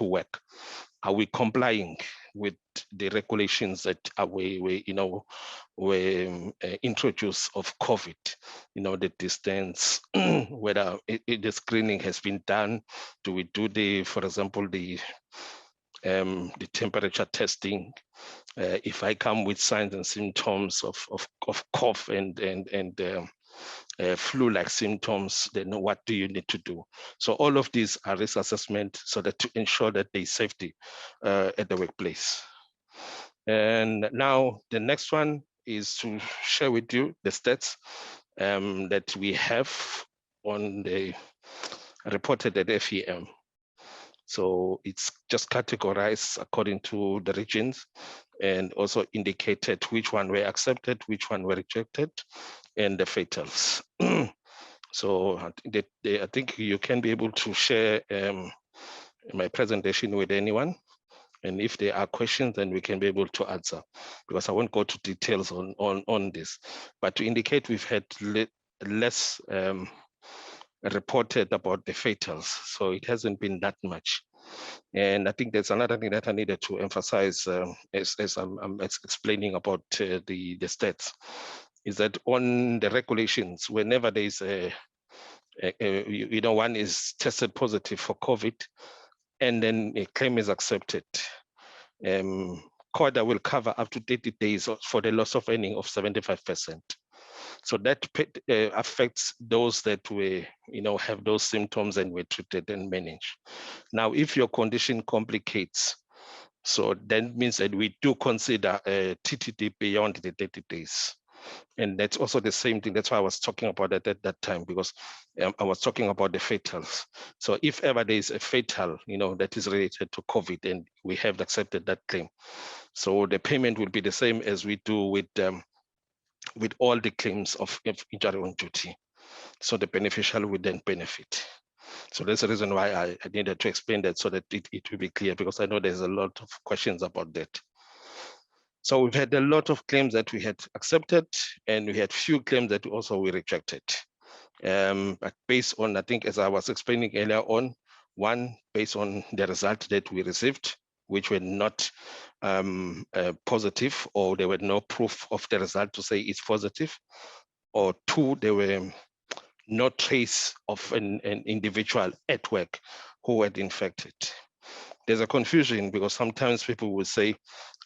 work. Are we complying with the regulations that are were introduced of COVID? The distance, whether the screening has been done. Do we do for example, the temperature testing? If I come with signs and symptoms of cough and flu-like symptoms, then what do you need to do? So all of these are risk assessment so that to ensure that there's safety at the workplace. And now the next one is to share with you the stats that we have on the reported at FEM. So it's just categorized according to the regions and also indicated which one were accepted, which one were rejected, and the fatals. So I think you can be able to share my presentation with anyone. And if there are questions, then we can be able to answer, because I won't go to details on this. But to indicate we've had less reported about the fatals, so it hasn't been that much. And I think there's another thing that I needed to emphasize as I'm explaining about the stats, is that on the regulations, whenever there's one is tested positive for COVID, and then a claim is accepted, CODA will cover up to 30 days for the loss of earning of 75%. So that affects those that were, have those symptoms and were treated and managed. Now, if your condition complicates, so that means that we do consider a TTD beyond the 30 days. And that's also the same thing. That's why I was talking about it at that time, because I was talking about the fatals. So if ever there is a fatal, that is related to COVID, and we have accepted that claim, so the payment will be the same as we do with all the claims of injury on duty. So the beneficial would then benefit. So that's the reason why I needed to explain that, so that it will be clear, because I know there's a lot of questions about that. So we've had a lot of claims that we had accepted, and we had few claims that also we rejected. But based on, I think, as I was explaining earlier on, one, based on the result that we received, which were not positive, or there were no proof of the result to say it's positive, or two, there were no trace of an individual at work who had infected. There's a confusion, because sometimes people will say,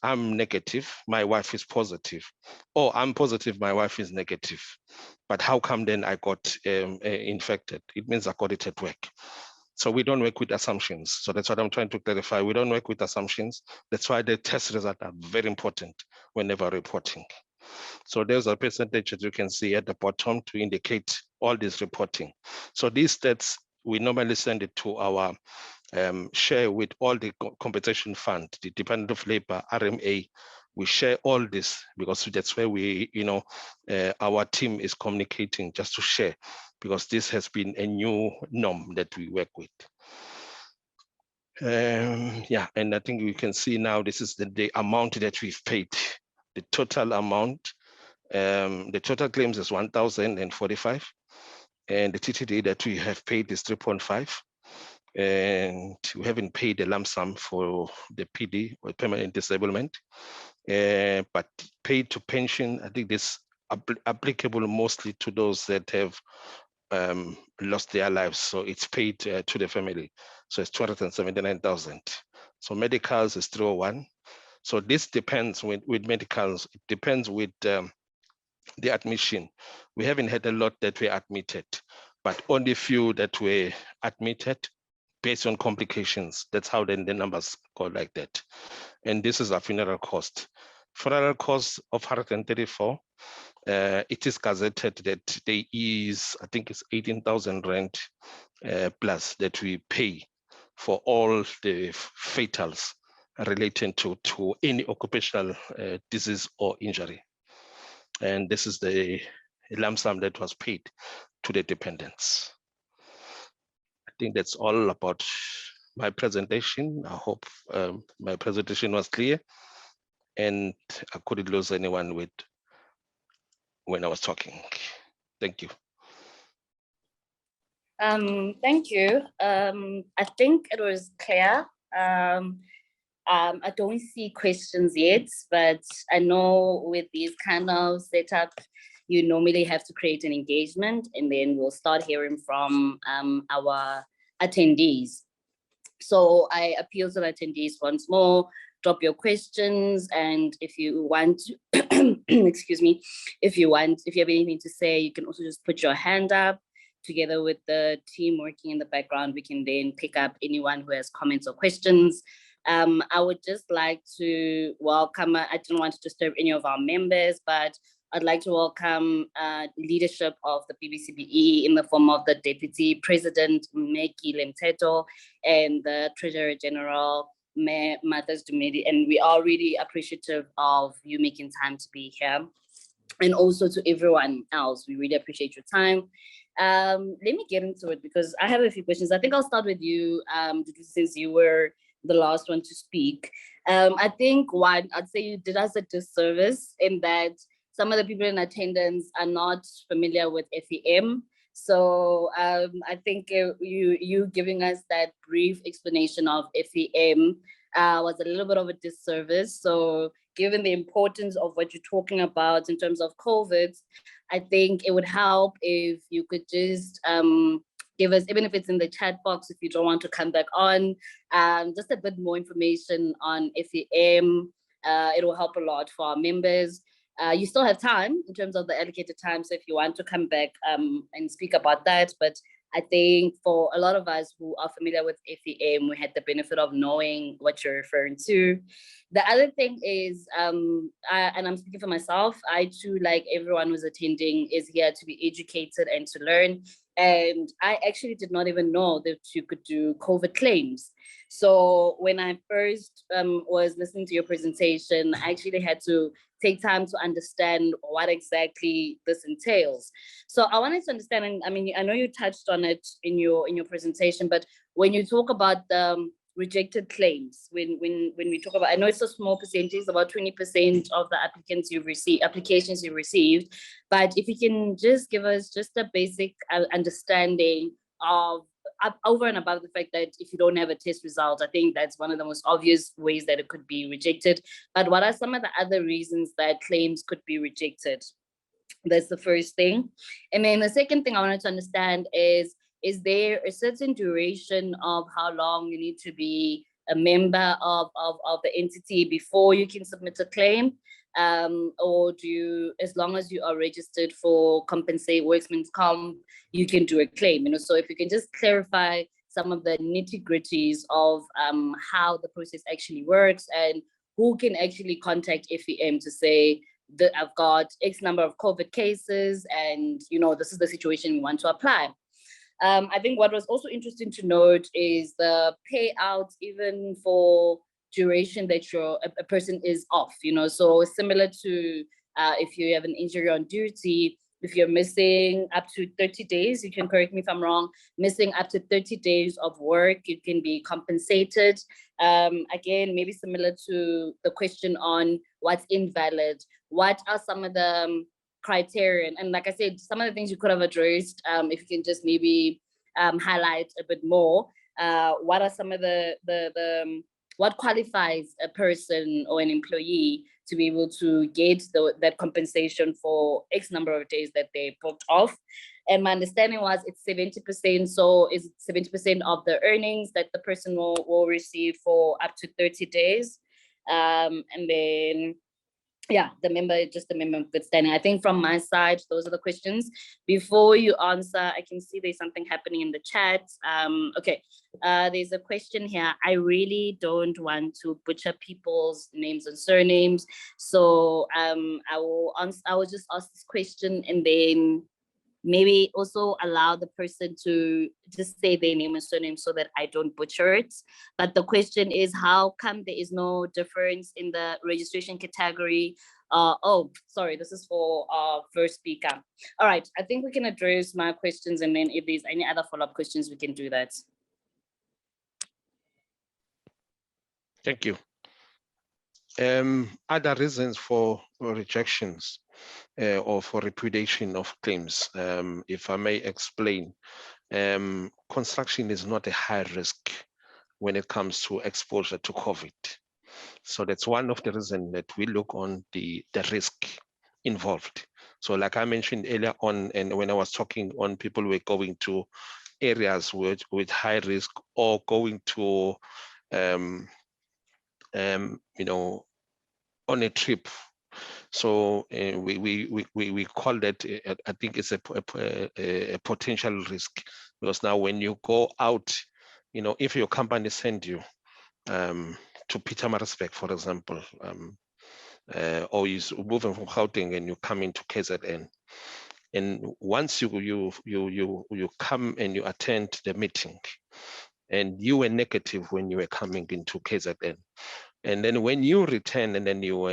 I'm negative, my wife is positive, or I'm positive, my wife is negative. But how come then I got infected? It means I got it at work. So we don't work with assumptions. So that's what I'm trying to clarify. We don't work with assumptions. That's why the test results are very important whenever reporting. So there's a percentage that you can see at the bottom to indicate all this reporting. So these stats, we normally send it to our share with all the compensation fund, the Department of Labor, RMA. We share all this, because that's where we, our team is communicating, just to share, because this has been a new norm that we work with. Yeah, and I think you can see now, this is the amount that we've paid. The total amount, the total claims is 1,045, and the TTD that we have paid is 3.5. And we haven't paid a lump sum for the PD, or permanent disablement, but paid to pension, I think this applicable mostly to those that have lost their lives. So it's paid to the family. So it's 279,000. So medicals is 301. So this depends with medicals. It depends with the admission. We haven't had a lot that were admitted, but only few that were admitted based on complications. That's how then the numbers go like that. And this is our funeral cost. Funeral cost of 134. It is gazetted that there is, I think it's 18,000 rand plus that we pay for all the fatals relating to any occupational disease or injury. And this is the lump sum that was paid to the dependents. I think that's all about my presentation. I hope my presentation was clear and I couldn't lose anyone when I was talking. Thank you. Thank you. I think it was clear. I don't see questions yet, but I know with these kind of setup, you normally have to create an engagement, and then we'll start hearing from our attendees. So I appeal to the attendees once more, drop your questions, and if you want to, excuse me, if you have anything to say, you can also just put your hand up. Together with the team working in the background, we can then pick up anyone who has comments or questions. I would just like to welcome, I didn't want to disturb any of our members, but I'd like to welcome leadership of the Bbcbe in the form of the Deputy President, Meki Lemteto, and the Treasurer General, Mayor Mathas Dumedi. And we are really appreciative of you making time to be here. And also to everyone else, we really appreciate your time. Let me get into it because I have a few questions. I think I'll start with you, since you were the last one to speak. I think one, I'd say you did us a disservice in that some of the people in attendance are not familiar with FEM. So I think you giving us that brief explanation of FEM was a little bit of a disservice. So given the importance of what you're talking about in terms of COVID, I think it would help if you could just give us, even if it's in the chat box, if you don't want to come back on, just a bit more information on FEM. It will help a lot for our members. You still have time in terms of the allocated time, so if you want to come back and speak about that, but I think for a lot of us who are familiar with FEM, we had the benefit of knowing what you're referring to. The other thing is, and I'm speaking for myself, I too, like everyone who's attending, is here to be educated and to learn. And I actually did not even know that you could do COVID claims. So when I first was listening to your presentation, I actually had to take time to understand what exactly this entails. So I wanted to understand, and I mean, I know you touched on it in your presentation, but when you talk about the rejected claims, when we talk about, I know it's a small percentage, about 20% of the applications you received, but if you can just give us just a basic understanding of over and above the fact that if you don't have a test result, I think that's one of the most obvious ways that it could be rejected. But what are some of the other reasons that claims could be rejected? That's the first thing. And then the second thing I wanted to understand is there a certain duration of how long you need to be a member of the entity before you can submit a claim? Or do you, as long as you are registered for compensate workman's comp, you can do a claim? You know, so if you can just clarify some of the nitty-gritties of how the process actually works and who can actually contact FEM to say that I've got X number of COVID cases and, you know, this is the situation we want to apply. I think what was also interesting to note is the payouts, even for duration that a person is off, you know, so similar to if you have an injury on duty, if you're missing up to 30 days, you can correct me if I'm wrong, missing up to 30 days of work, you can be compensated. Again, maybe similar to the question on what's invalid, what are some of the criterion? And like I said, some of the things you could have addressed, if you can just maybe highlight a bit more, what are some of the what qualifies a person or an employee to be able to get that compensation for X number of days that they booked off? And my understanding was it's 70%. So is it 70% of the earnings that the person will receive for up to 30 days? And then, yeah, the member of good standing. I think from my side, those are the questions. Before you answer, I can see there's something happening in the chat. Okay, there's a question here. I really don't want to butcher people's names and surnames, so I will just ask this question and then maybe also allow the person to just say their name and surname so that I don't butcher it. But the question is, how come there is no difference in the registration category? Oh, sorry, this is for our first speaker. All right, I think we can address my questions, and then if there's any other follow-up questions, we can do that. Thank you. Other reasons for rejections or for repudiation of claims, if I may explain, construction is not a high risk when it comes to exposure to COVID. So that's one of the reasons that we look on the risk involved. So like I mentioned earlier on, and when I was talking on people were going to areas with high risk or going to, you know, on a trip. So we call that, I think it's a potential risk, because now when you go out, you know, if your company send you to Pietermaritzburg, for example, or you're moving from Gauteng and you come into KZN, and once you come and you attend the meeting, and you were negative when you were coming into KZN, and then when you return and then you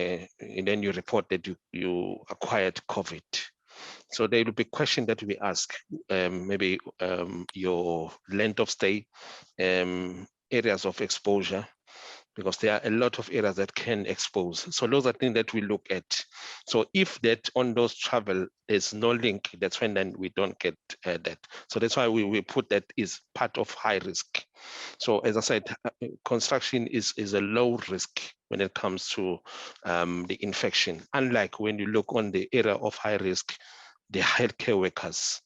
report that you acquired COVID. So there will be questions that we ask, maybe your length of stay, areas of exposure, because there are a lot of areas that can expose. So those are things that we look at. So if that on those travel, there's no link, that's when then we don't get that. So that's why we put that is part of high risk. So as I said, construction is a low risk when it comes to the infection. Unlike when you look on the area of high risk, the healthcare workers.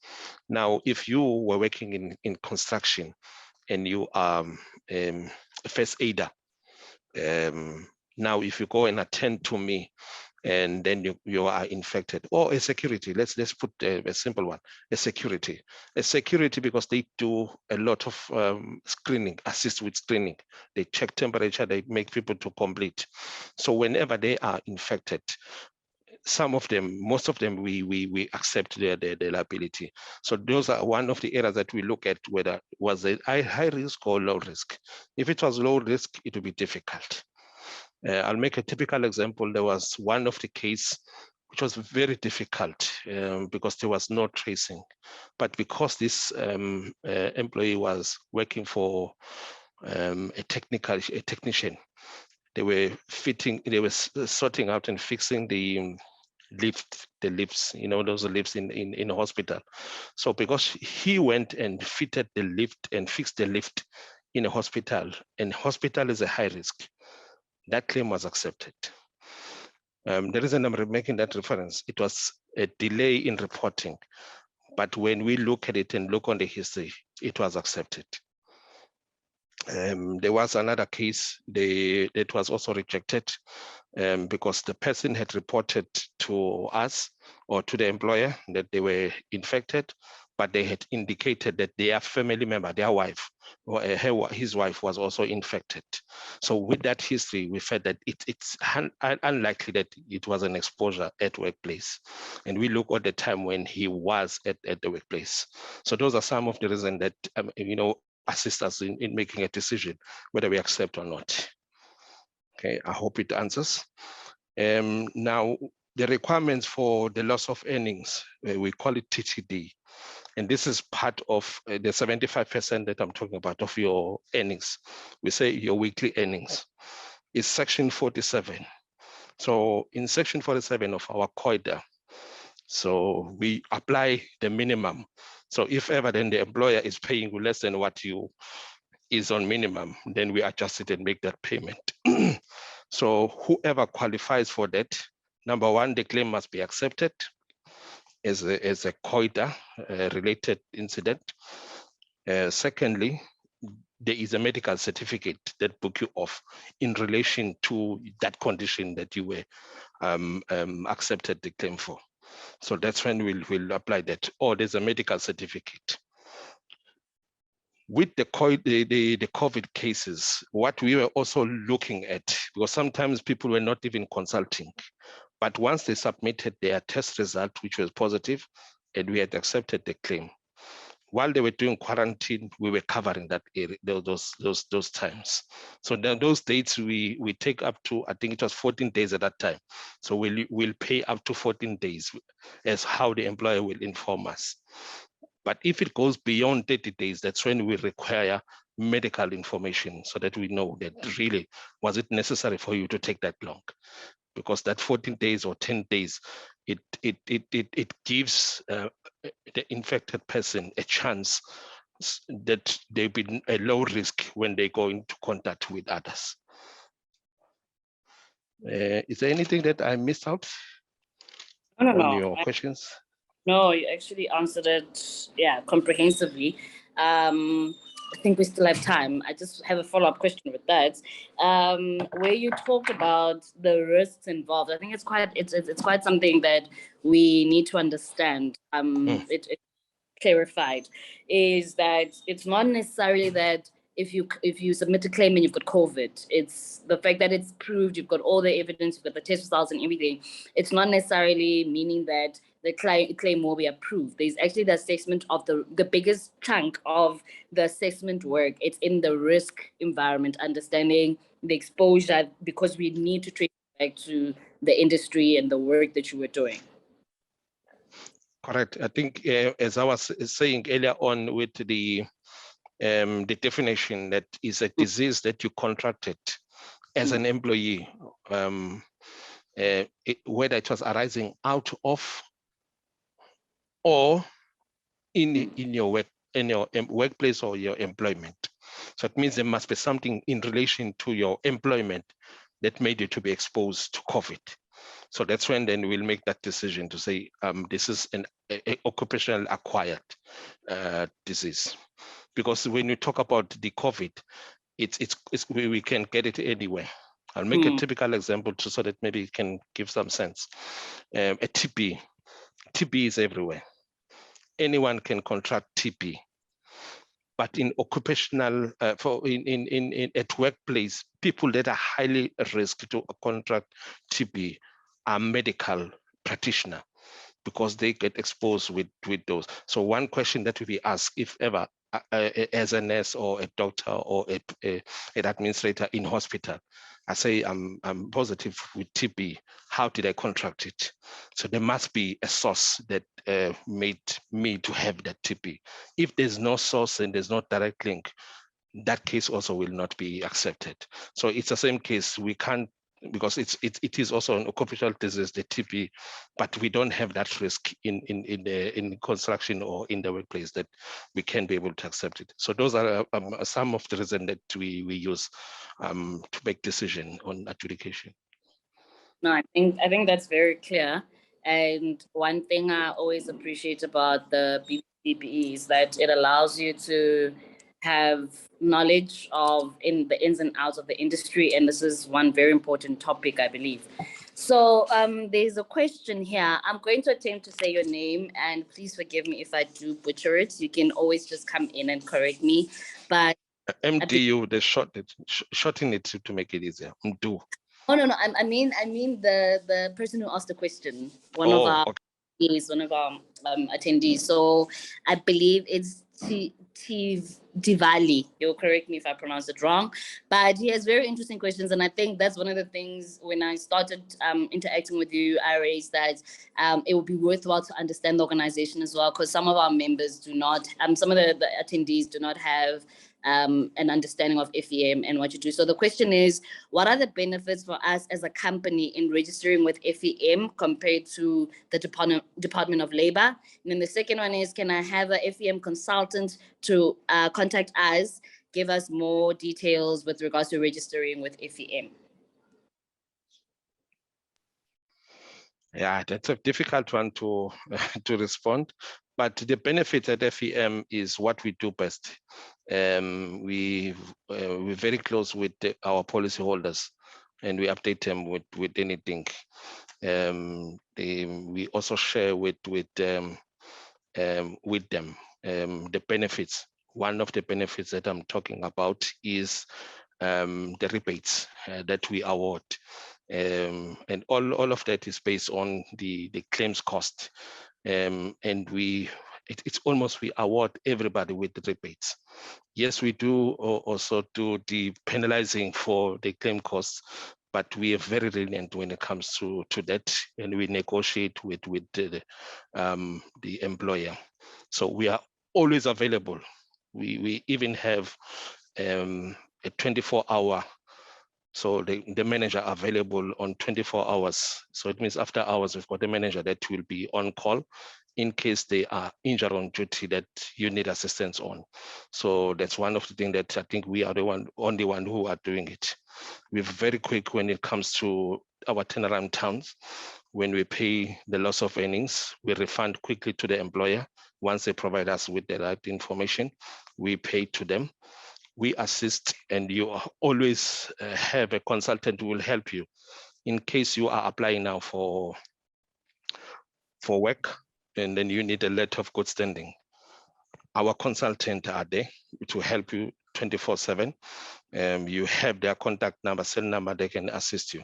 Now, if you were working in construction and you are a first aider, now if you go and attend to me and then you are infected, or a security, let's put a simple one, a security because they do a lot of screening, assist with screening, they check temperature, they make people to complete. So whenever they are infected, some of them, most of them, we accept their liability. So those are one of the areas that we look at, whether was it high risk or low risk. If it was low risk, it would be difficult. I'll make a typical example. There was one of the case which was very difficult because there was no tracing, but because this employee was working for a technician, they were sorting out and fixing the lifts, you know, those lifts in a hospital. So because he went and fitted the lift and fixed the lift in a hospital, and hospital is a high risk, that claim was accepted. The reason I'm making that reference, it was a delay in reporting, but when we look at it and look on the history, it was accepted. There was another case that was also rejected because the person had reported to us or to the employer that they were infected, but they had indicated that their family member, their wife, or his wife was also infected. So with that history, we felt that it's unlikely that it was an exposure at workplace. And we look at the time when he was at the workplace. So those are some of the reasons that, you know, assist us in making a decision whether we accept or not. Okay, I hope it answers. Now, the requirements for the loss of earnings, we call it TTD. And this is part of the 75% that I'm talking about of your earnings. We say your weekly earnings is section 47. So in section 47 of our COIDA, so we apply the minimum. So if ever then the employer is paying you less than what you is on minimum, then we adjust it and make that payment. So whoever qualifies for that, number one, the claim must be accepted as a COIDA related incident. Secondly, there is a medical certificate that book you off in relation to that condition that you were accepted the claim for. So that's when we'll apply that, or there's a medical certificate. With the COVID cases, what we were also looking at, because sometimes people were not even consulting, but once they submitted their test result, which was positive, and we had accepted the claim, while they were doing quarantine, we were covering that area, those times. So then those dates we take up to, I think it was 14 days at that time. So we'll pay up to 14 days as how the employer will inform us. But if it goes beyond 30 days, that's when we require medical information so that we know that really, was it necessary for you to take that long? Because that 14 days or 10 days, it gives the infected person a chance that they'll be a low risk when they go into contact with others. Is there anything that I missed out on your questions? No, you actually answered it, yeah, comprehensively. I think we still have time. I just have a follow-up question with that. Where you talk about the risks involved, I think it's quite something that we need to understand. It's clarified, is that it's not necessarily that if you submit a claim and you've got COVID, it's the fact that it's proved, you've got all the evidence, you've got the test results and everything. It's not necessarily meaning that the claim will be approved. There's actually the assessment of the biggest chunk of the assessment work. It's in the risk environment, understanding the exposure, because we need to trace back to the industry and the work that you were doing. Correct. I think as I was saying earlier on with the definition, that is a disease that you contracted as an employee, whether it was arising out of or in your workplace or your employment. So it means there must be something in relation to your employment that made you to be exposed to COVID. So that's when then we'll make that decision to say this is an occupational acquired disease. Because when you talk about the COVID, we can get it anywhere. I'll make a typical example so that maybe it can give some sense. A TB is everywhere. Anyone can contract TB, but in occupational, at workplace, people that are highly at risk to contract TB are medical practitioner, because they get exposed with those. So one question that will be asked, if ever, as a nurse or a doctor or an administrator in hospital, I say I'm positive with TB. How did I contract it? So there must be a source that made me to have that TB. If there's no source and there's no direct link, that case also will not be accepted. So it's the same case. We can't, because it is also an occupational disease, the TB, but we don't have that risk in construction or in the workplace that we can be able to accept it. So those are some of the reasons that we use to make decision on adjudication. No, I think that's very clear. And one thing I always appreciate about the Bbcbe is that it allows you to have knowledge of in the ins and outs of the industry, and this is one very important topic, I believe. So there's a question here. I'm going to attempt to say your name, and please forgive me if I do butcher it. You can always just come in and correct me. But MDU, they shorten it to make it easier. MDU. Oh no, I mean the person who asked the question. One of our attendees. So I believe it's Tivali. You'll correct me if I pronounce it wrong, but he has very interesting questions, and I think that's one of the things when I started interacting with you, I raised that it would be worthwhile to understand the organization as well, because some of our members do not, some of the attendees do not have an understanding of FEM and what you do. So the question is, what are the benefits for us as a company in registering with FEM compared to the Department of Labor? And then the second one is, can I have a FEM consultant to contact us, give us more details with regards to registering with FEM? Yeah, that's a difficult one to respond, but the benefit at FEM is what we do best. We're very close with our policyholders, and we update them with anything. We also share with them the benefits. One of the benefits that I'm talking about is the rebates that we award. And all of that is based on the claims cost. And it's almost we award everybody with the rebates. Yes, we do also do the penalizing for the claim costs, but we are very lenient when it comes to that, and we negotiate with the employer. So we are always available. We even have a 24-hour. So the manager available on 24 hours. So it means after hours, we've got a manager that will be on call in case they are injured on duty that you need assistance on. So that's one of the things that I think we are the only one who are doing it. We're very quick when it comes to our turnaround times. When we pay the loss of earnings, we refund quickly to the employer. Once they provide us with the right information, we pay to them. We assist, and you always have a consultant who will help you in case you are applying now for work, and then you need a letter of good standing. Our consultants are there to help you 24/7. You have their contact number, cell number, they can assist you.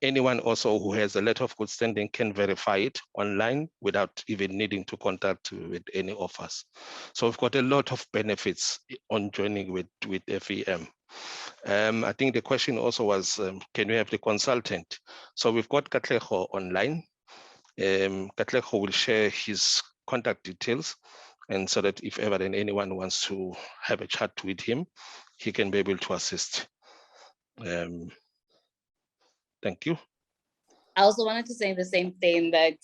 Anyone also who has a letter of good standing can verify it online without even needing to contact with any of us. So we've got a lot of benefits on joining with FEM. I think the question also was, can we have the consultant? So we've got Katlego online. Katlego will share his contact details, and so that if ever then anyone wants to have a chat with him, he can be able to assist. Thank you. I also wanted to say the same thing, that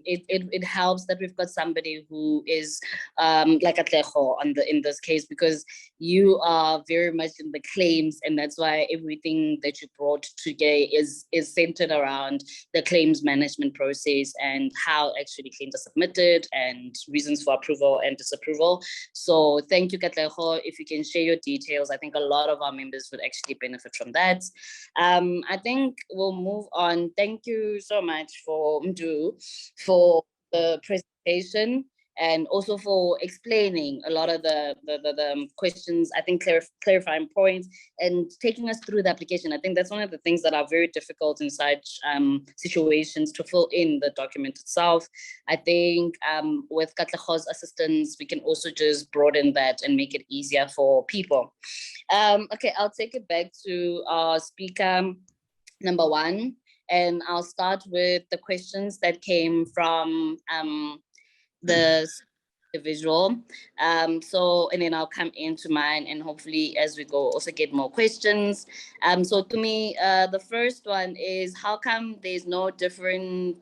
it helps that we've got somebody who is like Atlejo in this case, because you are very much in the claims, and that's why everything that you brought today is centered around the claims management process and how actually claims are submitted and reasons for approval and disapproval. So thank you, Katlejo. If you can share your details, I think a lot of our members would actually benefit from that. I think we'll move on. Thank you so much for Mdu for the presentation, and also for explaining a lot of the questions, I think clarifying points and taking us through the application. I think that's one of the things that are very difficult in such situations, to fill in the document itself. I think with Katlejo's assistance, we can also just broaden that and make it easier for people. Okay, I'll take it back to our speaker number one, and I'll start with the questions that came from the individual. So, and then I'll come into mine, and hopefully as we go also get more questions. So to me, the first one is, how come there's no difference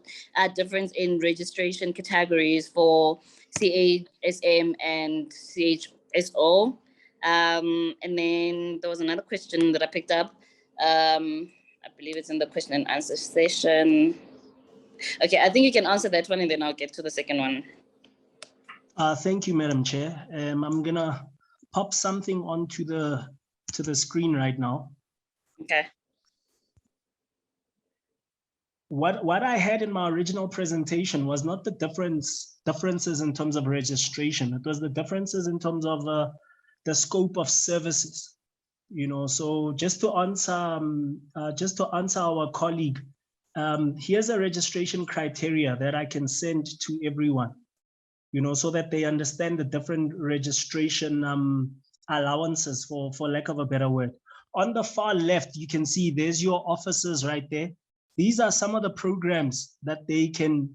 in registration categories for CHSM and CHSO? And then there was another question that I picked up. I believe it's in the question and answer session. Okay, I think you can answer that one, and then I'll get to the second one. Thank you, Madam Chair. I'm gonna pop something onto the screen right now. Okay. What I had in my original presentation was not the differences in terms of registration. It was the differences in terms of the scope of services. You know, so just to answer our colleague, here's a registration criteria that I can send to everyone, you know, so that they understand the different registration allowances, for lack of a better word. On the far left, you can see there's your officers right there. These are some of the programs that they can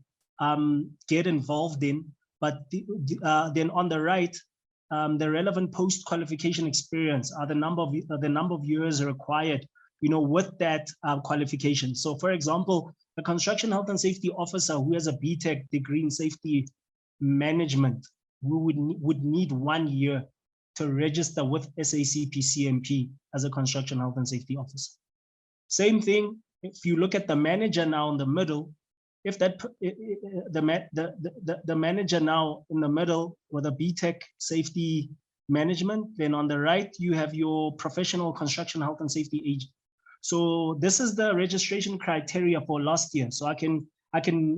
get involved in. But then on the right, the relevant post-qualification experience are the number of years required, you know, with that qualification. So, for example, a construction health and safety officer who has a BTech degree in safety management, who would need 1 year to register with SACP-CMP as a construction health and safety officer. Same thing, if you look at the manager now in the middle, if that the manager now in the middle with a BTech safety management, then on the right you have your professional construction health and safety agent. So this is the registration criteria for last year. So I can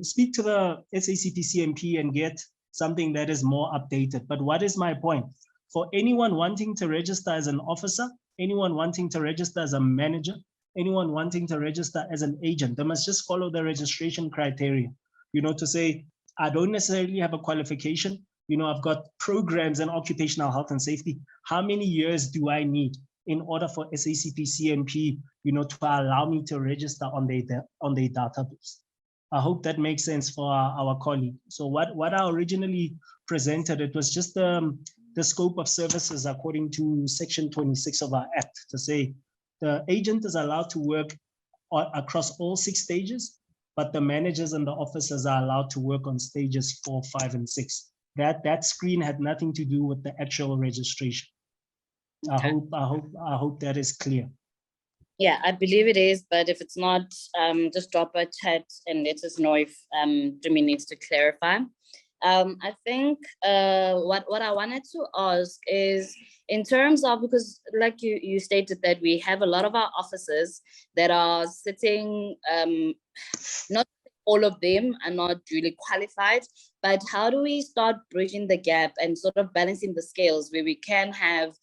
speak to the SACP-CMP and get something that is more updated. But what is my point? For anyone wanting to register as an officer, anyone wanting to register as a manager, anyone wanting to register as an agent, they must just follow the registration criteria, you know, to say, I don't necessarily have a qualification, you know, I've got programs in occupational health and safety. How many years do I need in order for SACP-CMP, you know, to allow me to register on their database? I hope that makes sense for our colleague. So what I originally presented, it was just the scope of services according to Section 26 of our Act to say the agent is allowed to work across all 6 stages, but the managers and the officers are allowed to work on stages 4, 5, and 6. That screen had nothing to do with the actual registration. Okay. I hope that is clear. Yeah, I believe it is, but if it's not, just drop a chat and let us know if Jimmy needs to clarify. I think what I wanted to ask is in terms of, because like you stated that we have a lot of our officers that are sitting, not all of them are not duly qualified, but how do we start bridging the gap and sort of balancing the scales where we can have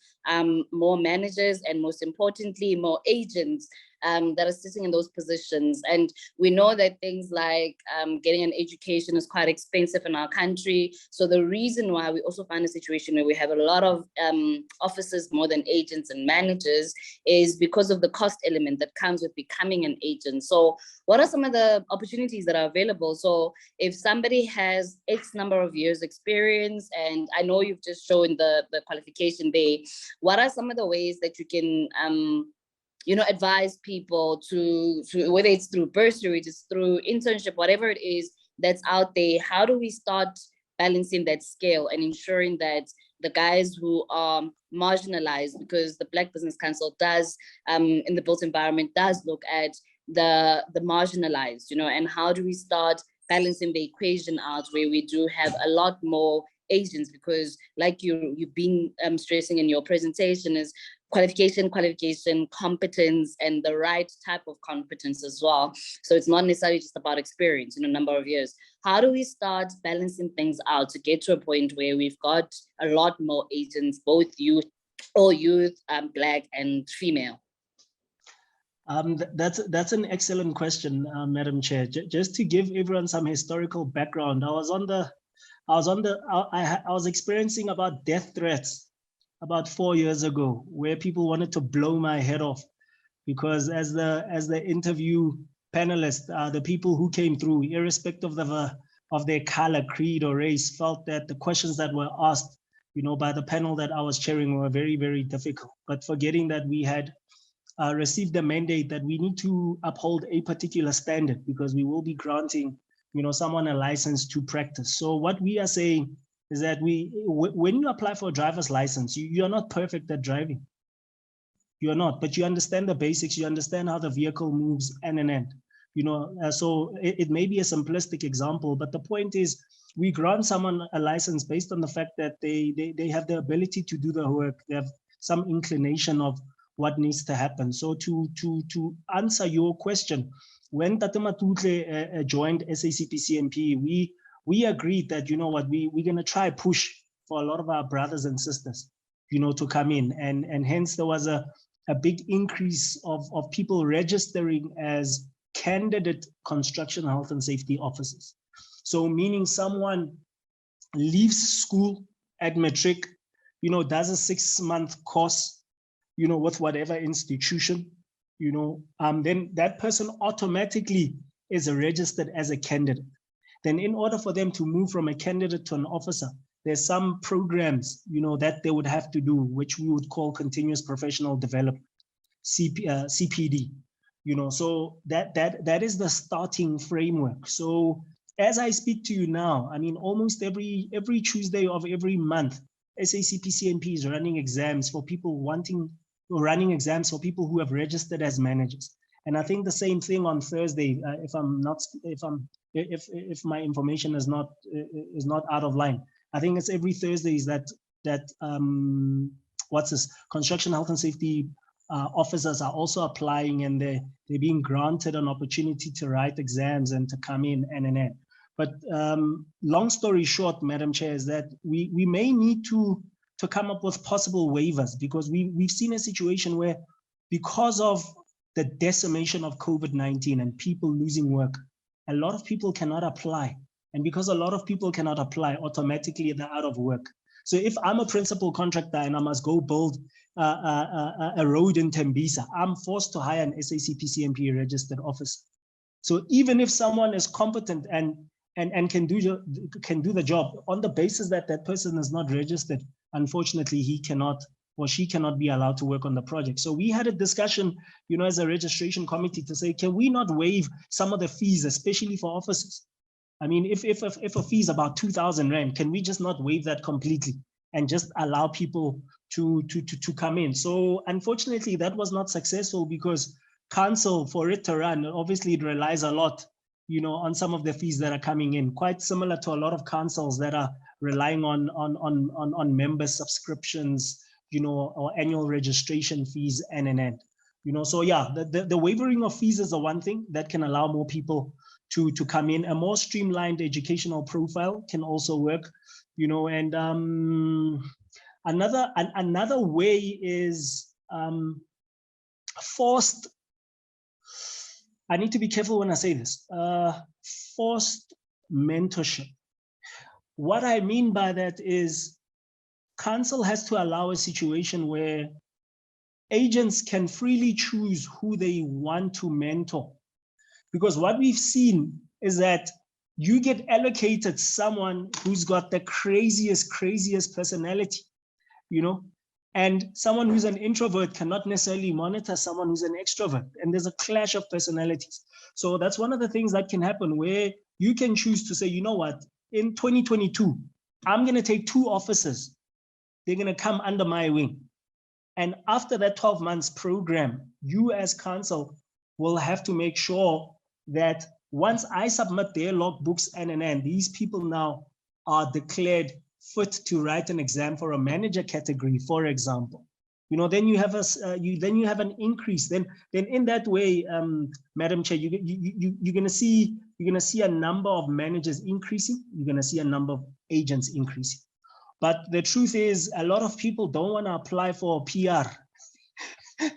more managers and most importantly, more agents that are sitting in those positions. And we know that things like getting an education is quite expensive in our country. So the reason why we also find a situation where we have a lot of officers more than agents and managers is because of the cost element that comes with becoming an agent. So what are some of the opportunities that are available? So if somebody has X number of years experience, and I know you've just shown the qualification there, what are some of the ways that you can advise people to whether it's through bursary, it's through internship, whatever it is that's out there, how do we start balancing that scale and ensuring that the guys who are marginalized, because the Black Business Council does, in the built environment, does look at the marginalized, and how do we start balancing the equation out where we do have a lot more agents, because like you've been stressing in your presentation is qualification, competence, and the right type of competence as well. So it's not necessarily just about experience in a number of years. How do we start balancing things out to get to a point where we've got a lot more agents, both youth, Black and female? That's an excellent question, Madam Chair. Just to give everyone some historical background, I was experiencing about death threats about 4 years ago, where people wanted to blow my head off, because as the interview panelists, the people who came through, irrespective of their color, creed, or race, felt that the questions that were asked, by the panel that I was chairing were very, very difficult. But forgetting that we had received a mandate that we need to uphold a particular standard, because we will be granting, someone a license to practice. So what we are saying is that when you apply for a driver's license, you're not perfect at driving. You're not, but you understand the basics. You understand how the vehicle moves end and end. So it may be a simplistic example, but the point is we grant someone a license based on the fact that they have the ability to do the work. They have some inclination of what needs to happen. So to answer your question, when Tate Matutle joined SACP-CMP, we agreed that, we're going to try push for a lot of our brothers and sisters, to come in. And hence there was a big increase of people registering as candidate construction health and safety officers. So meaning someone leaves school at matric, does a 6-month course, with whatever institution, then that person automatically is registered as a candidate. Then in order for them to move from a candidate to an officer, there's some programs, that they would have to do, which we would call continuous professional development, CPD, so that is the starting framework. So as I speak to you now, I mean, almost every Tuesday of every month, SACP-CMP is running exams for people who have registered as managers. And I think the same thing on Thursday, if my information is not out of line. I think it's every Thursday is that construction health and safety officers are also applying, and they're being granted an opportunity to write exams and to come in and. But long story short, Madam Chair, is that we may need to come up with possible waivers, because we've seen a situation where, because of the decimation of COVID-19 and people losing work, a lot of people cannot apply. And because a lot of people cannot apply, automatically they're out of work. So if I'm a principal contractor and I must go build a road in Tembisa, I'm forced to hire an SACP-CMP registered officer. So even if someone is competent and and can do the job. On the basis that that person is not registered, unfortunately, he cannot or she cannot be allowed to work on the project. So we had a discussion, you know, as a registration committee to say, can we not waive some of the fees, especially for officers? I mean, if a fee is about 2,000 Rand, can we just not waive that completely and just allow people to come in? So unfortunately, that was not successful because council, for it to run, obviously it relies a lot, you know, on some of the fees that are coming in, quite similar to a lot of councils that are relying on member subscriptions, you know, or annual registration fees and an end. You know, so yeah, the waiving of fees is the one thing that can allow more people to come in. A more streamlined educational profile can also work, you know, and another way is forced, I need to be careful when I say this, forced mentorship. What I mean by that is council has to allow a situation where agents can freely choose who they want to mentor. Because what we've seen is that you get allocated someone who's got the craziest personality, you know, and someone who's an introvert cannot necessarily monitor someone who's an extrovert, and there's a clash of personalities. So that's one of the things that can happen, where you can choose to say, you know what, in 2022, I'm going to take 2 officers. They're going to come under my wing. And after that 12 months program, you as council will have to make sure that once I submit their logbooks and these people now are declared fit to write an exam for a manager category, for example, you know, then you have an increase. Then in that way, Madam Chair, you're going to see a number of managers increasing. You're going to see a number of agents increasing. But the truth is, a lot of people don't want to apply for PR.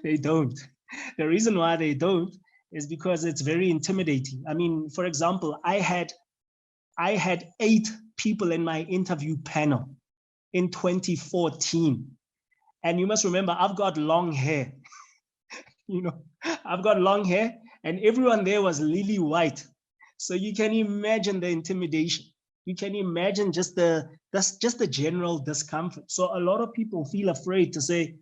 They don't. The reason why they don't is because it's very intimidating. I mean, for example, I had 8 people in my interview panel in 2014. And you must remember, I've got long hair. You know, I've got long hair, and everyone there was lily white. So you can imagine the intimidation. You can imagine just the general discomfort. So a lot of people feel afraid to say,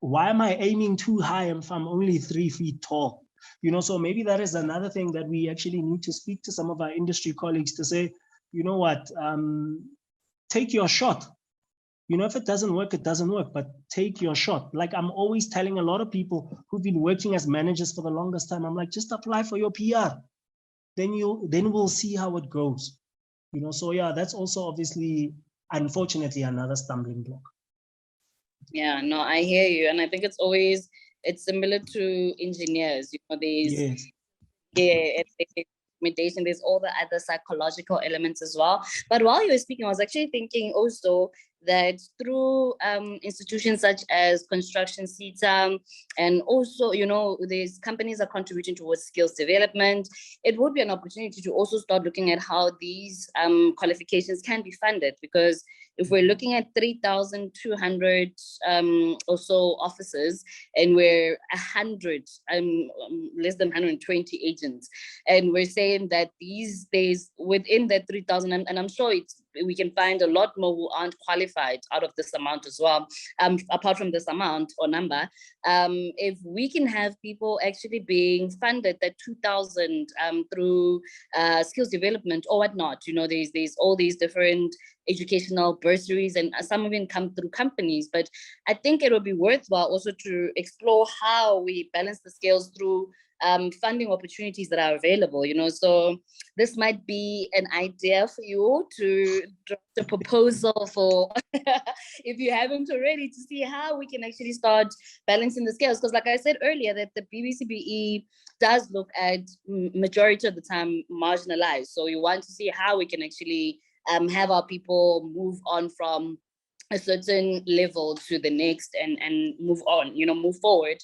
why am I aiming too high if I'm only 3 feet tall? You know, so maybe that is another thing that we actually need to speak to some of our industry colleagues to say, you know what, take your shot. You know, if it doesn't work, it doesn't work, but take your shot. Like I'm always telling a lot of people who've been working as managers for the longest time, I'm like, just apply for your PR. Then we'll see how it goes. You know, so yeah, that's also obviously, unfortunately, another stumbling block. Yeah, no, I hear you. And I think it's similar to engineers, you know, Yes. Intimidation, there's all the other psychological elements as well. But while you were speaking, I was actually thinking also that through institutions such as Construction CETA, and also, you know, these companies are contributing towards skills development, it would be an opportunity to also start looking at how these qualifications can be funded. Because if we're looking at 3,200 or so officers, and we're 100, less than 120 agents, and we're saying that these days within that 3,000, and I'm sure we can find a lot more who aren't qualified out of this amount as well, apart from this amount or number, if we can have people actually being funded that 2,000 through skills development or whatnot, you know, there's all these different educational bursaries, and some even come through companies. But I think it would be worthwhile also to explore how we balance the scales through funding opportunities that are available, you know. So this might be an idea for you to draft a proposal for, if you haven't already, to see how we can actually start balancing the scales. Because like I said earlier, that the BBCBE does look at majority of the time marginalized. So you want to see how we can actually have our people move on from a certain level to the next and move on, you know, move forward.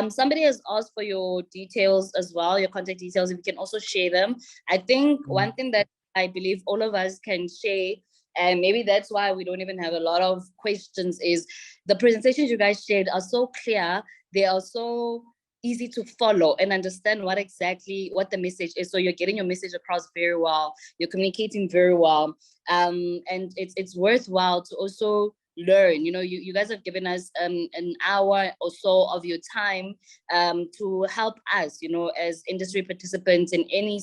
Somebody has asked for your details as well, your contact details, if you can also share them. I think one thing that I believe all of us can share, and maybe that's why we don't even have a lot of questions, is the presentations you guys shared are so clear. They are so easy to follow and understand what the message is. So you're getting your message across very well, you're communicating very well, and it's worthwhile to also learn. You know, you guys have given us an hour or so of your time to help us, you know, as industry participants in any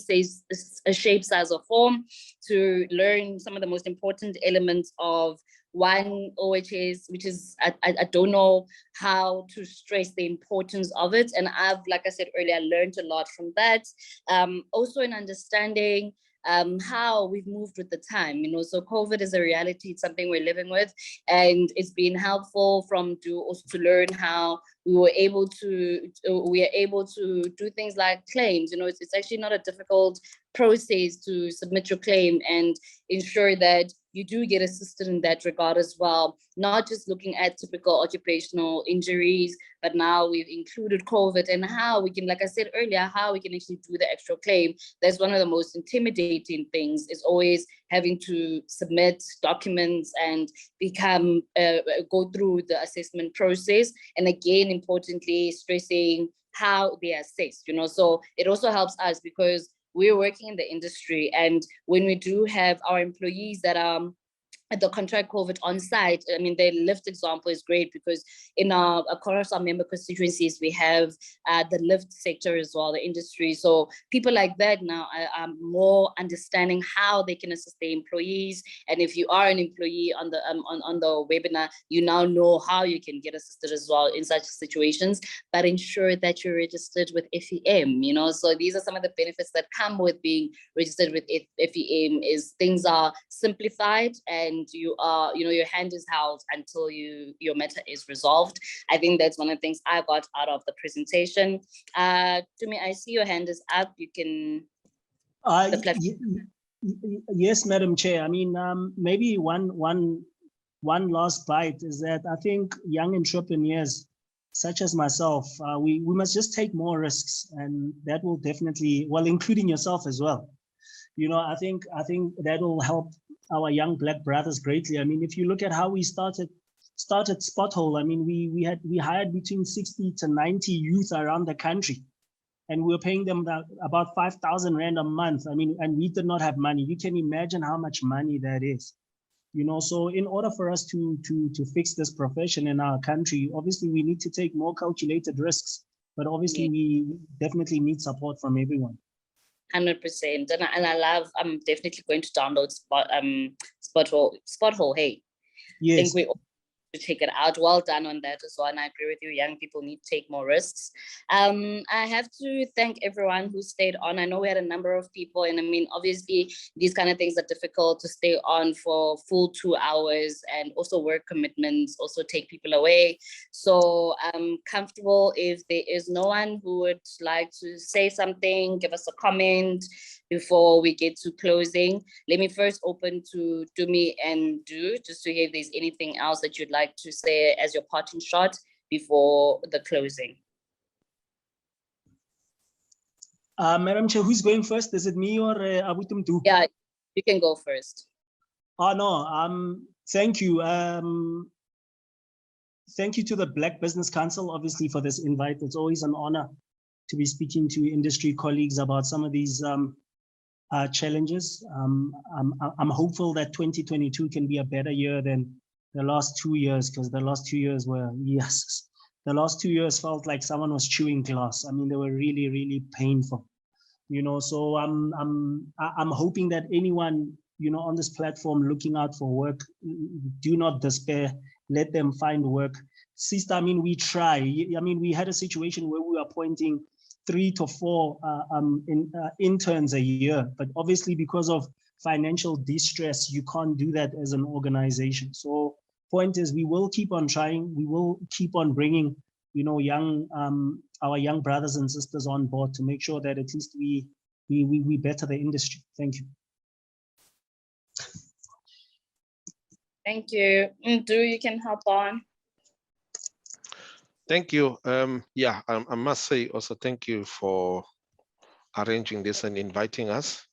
shape, size, or form, to learn some of the most important elements of one OHS, which is, I don't know how to stress the importance of it. And I've, like I said earlier, learned a lot from that. Also in understanding how we've moved with the time, you know, so COVID is a reality, it's something we're living with, and it's been helpful to learn how we are able to do things like claims. You know, it's actually not a difficult process to submit your claim and ensure that you do get assisted in that regard as well. Not just looking at typical occupational injuries, but now we've included COVID and how we can, like I said earlier, how we can actually do the actual claim. That's one of the most intimidating things, is always having to submit documents and go through the assessment process. And again, importantly, stressing how they are assessed, you know. So it also helps us because we're working in the industry, and when we do have our employees that are at the contract COVID on site, I mean, the lift example is great because in across our member constituencies, we have the lift sector as well, the industry. So people like that now are more understanding how they can assist the employees. And if you are an employee on the webinar, you now know how you can get assisted as well in such situations, but ensure that you're registered with FEM, you know. So these are some of the benefits that come with being registered with FEM, is things are simplified, and you are, you know, your hand is held until your matter is resolved. I think that's one of the things I got out of the presentation. Tumi, I see your hand is up. You can. Yes, Madam Chair. I mean, maybe one last bite is that I think young entrepreneurs such as myself, we must just take more risks, and that will definitely, well, including yourself as well. You know, I think that will help our young Black brothers greatly. I mean, if you look at how we started Spothole, I mean, we hired between 60 to 90 youth around the country, and we were paying them about 5,000 Rand a month. I mean, and we did not have money. You can imagine how much money that is. You know, so in order for us to fix this profession in our country, obviously we need to take more calculated risks, but obviously we definitely need support from everyone. 100%, and I'm definitely going to download Spothole. Hey, yes. I think we all to check it out. Well done on that as well, and I agree with you. Young people need to take more risks. I have to thank everyone who stayed on. I know we had a number of people, and I mean, obviously these kind of things are difficult to stay on for full 2 hours, and also work commitments also take people away. So I'm comfortable if there is no one who would like to say something, give us a comment before we get to closing. Let me first open to Tumi and Du, just to hear if there's anything else that you'd like to say as your parting shot before the closing. Madam Chair, who's going first? Is it me or Abutum Du? Yeah, you can go first. Oh no, thank you. Thank you to the Black Business Council, obviously, for this invite. It's always an honor to be speaking to industry colleagues about some of these challenges. I'm hopeful that 2022 can be a better year than the last 2 years, because the last 2 years were, yes, the last 2 years felt like someone was chewing glass. I mean, they were really, really painful, you know. So I'm hoping that anyone, you know, on this platform looking out for work, do not despair. Let them find work. Sister, I mean, we try. I mean, we had a situation where we were appointing 3 to 4 interns a year, but obviously because of financial distress, you can't do that as an organization. So point is, we will keep on trying. We will keep on bringing, you know, our young brothers and sisters on board to make sure that at least we better the industry. Thank you. Thank you. Du, you can hop on. Thank you. Yeah, I must say also thank you for arranging this and inviting us.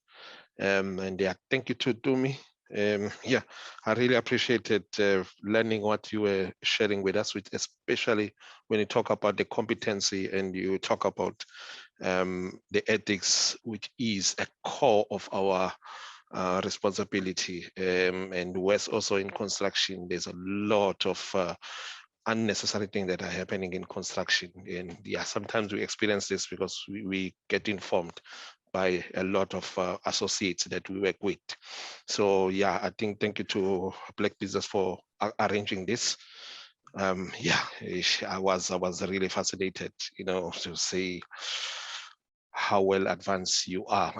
And yeah, thank you to Tumi Yeah, I really appreciated learning what you were sharing with us, especially when you talk about the competency and you talk about the ethics, which is a core of our responsibility. And West also in construction, there's a lot of unnecessary things that are happening in construction. And yeah, sometimes we experience this because we get informed by a lot of associates that we work with. So yeah, I think thank you to Black Business for arranging this. Yeah, I was really fascinated, to see how well advanced you are.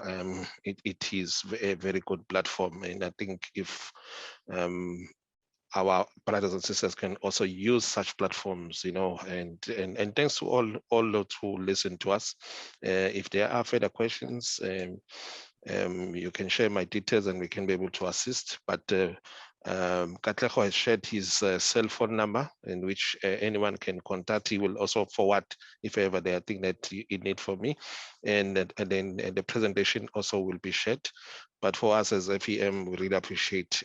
It is a very good platform, and I think if our brothers and sisters can also use such platforms, and thanks to all those who listen to us. If there are further questions, you can share my details and we can be able to assist. But Katlego has shared his cell phone number in which anyone can contact. He will also forward if ever there are things that you need from me, and then the presentation also will be shared. But for us as FEM, we really appreciate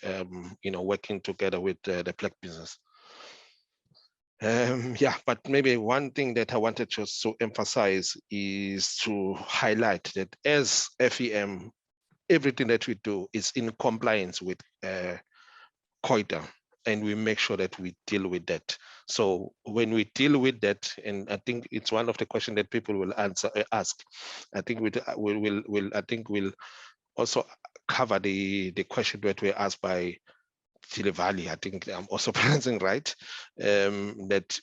working together with the Black Business. Yeah, but maybe one thing that I wanted just to emphasize is to highlight that as FEM, everything that we do is in compliance with COIDA, and we make sure that we deal with that. So when we deal with that, and I think it's one of the questions that people will ask. I think we'll also cover the question that were asked by Tilevali. I think I'm also pronouncing right. That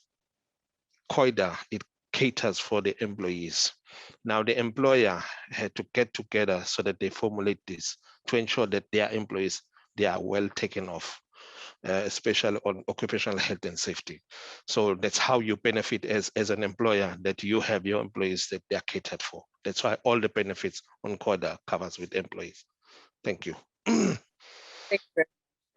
COIDA, it caters for the employees. Now the employer had to get together so that they formulate this to ensure that their employees, they are well taken off, especially on occupational health and safety. So that's how you benefit as an employer, that you have your employees that they are catered for. That's why all the benefits on COIDA covers with employees. Thank you. Thank you.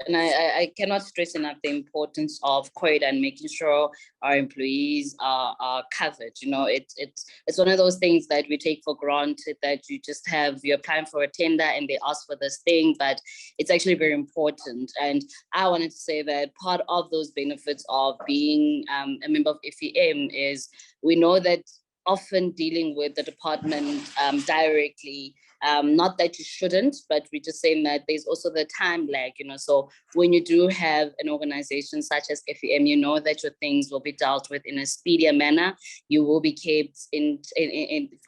And I cannot stress enough the importance of COIDA and making sure our employees are covered. It's one of those things that we take for granted, that you're applying for a tender and they ask for this thing, but it's actually very important. And I wanted to say that part of those benefits of being a member of FEM is we know that often dealing with the department directly, not that you shouldn't, but we're just saying that there's also the time lag, so when you do have an organization such as FEM, you know that your things will be dealt with in a speedier manner. You will be kept in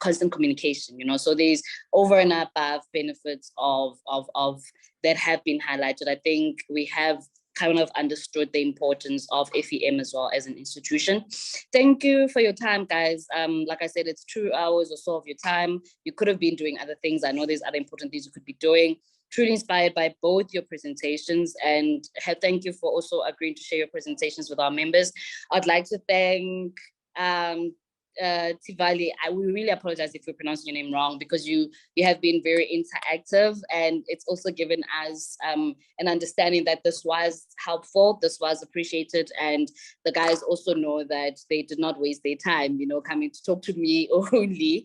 constant communication, so there's over and above benefits of that have been highlighted. I think we have kind of understood the importance of FEM as well as an institution. Thank you for your time, guys. Like I said, it's 2 hours or so of your time. You could have been doing other things. I know there's other important things you could be doing. Truly inspired by both your presentations, and thank you for also agreeing to share your presentations with our members. I'd like to thank Tivali. We really apologize if we're pronouncing your name wrong, because you have been very interactive, and it's also given us an understanding that this was helpful, this was appreciated, and the guys also know that they did not waste their time, coming to talk to me only.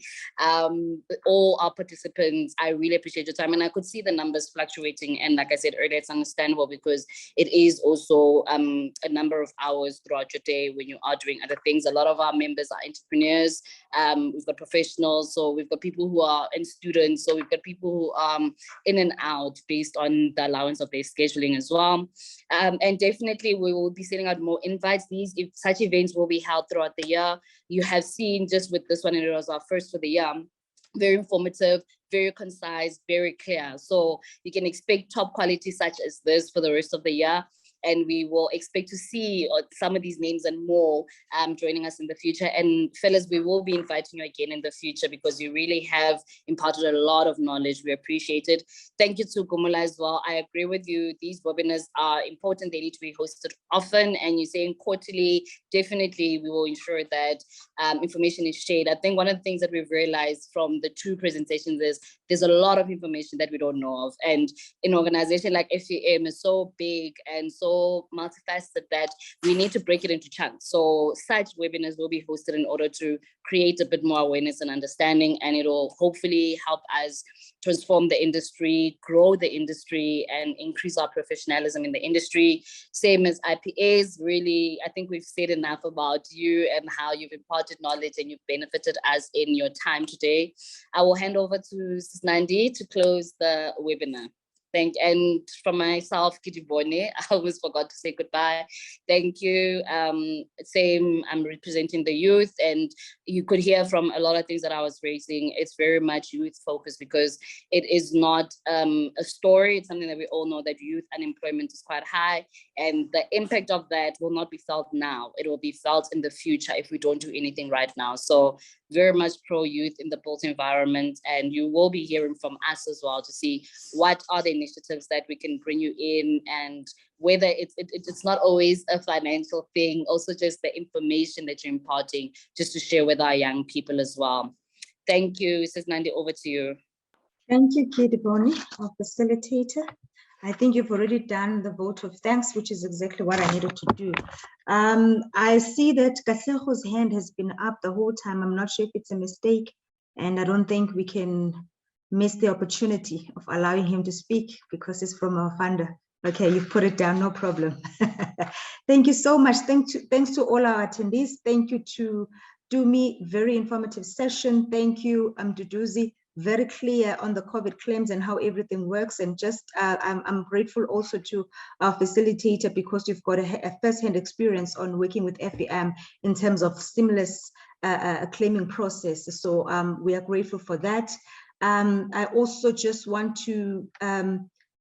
All our participants, I really appreciate your time, and I could see the numbers fluctuating, and like I said earlier, it's understandable because it is also a number of hours throughout your day when you are doing other things. A lot of our members are entrepreneurs. We've got professionals, so we've got people who are in students, so we've got people who are in and out based on the allowance of their scheduling as well. And definitely we will be sending out more invites. Such events will be held throughout the year. You have seen just with this one, and it was our first for the year, very informative, very concise, very clear. So you can expect top quality such as this for the rest of the year. And we will expect to see some of these names and more joining us in the future. And fellas, we will be inviting you again in the future because you really have imparted a lot of knowledge. We appreciate it. Thank you to Gumula as well. I agree with you. These webinars are important. They need to be hosted often. And you're saying quarterly, definitely we will ensure that information is shared. I think one of the things that we've realized from the 2 presentations is there's a lot of information that we don't know of. And an organization like FEM is so big and so so multifaceted that we need to break it into chunks. So such webinars will be hosted in order to create a bit more awareness and understanding, and it'll hopefully help us transform the industry, grow the industry, and increase our professionalism in the industry. Same as IPAs, really, I think we've said enough about you and how you've imparted knowledge and you've benefited us in your time today. I will hand over to Sis Nandi to close the webinar. And from myself, Kitibone, I almost forgot to say goodbye. Thank you. Same, I'm representing the youth, and you could hear from a lot of things that I was raising. It's very much youth focused because it is not a story. It's something that we all know, that youth unemployment is quite high, and the impact of that will not be felt now. It will be felt in the future if we don't do anything right now. So very much pro-youth in the built environment, and you will be hearing from us as well to see what are the initiatives that we can bring you in, and whether it's not always a financial thing, also just the information that you're imparting just to share with our young people as well. Thank you. Sis Nandi, over to you. Thank you, Kitibone, our facilitator. I think you've already done the vote of thanks, which is exactly what I needed to do. I see that Kaseho's hand has been up the whole time. I'm not sure if it's a mistake, and I don't think we can miss the opportunity of allowing him to speak because it's from our funder. Okay, you've put it down, no problem. Thank you so much. Thanks to all our attendees. Thank you to Dumi, very informative session. Thank you, Duduzi. Very clear on the COVID claims and how everything works. And just I'm grateful also to our facilitator because you've got a first-hand experience on working with FEM in terms of seamless claiming process. So we are grateful for that. I also just want to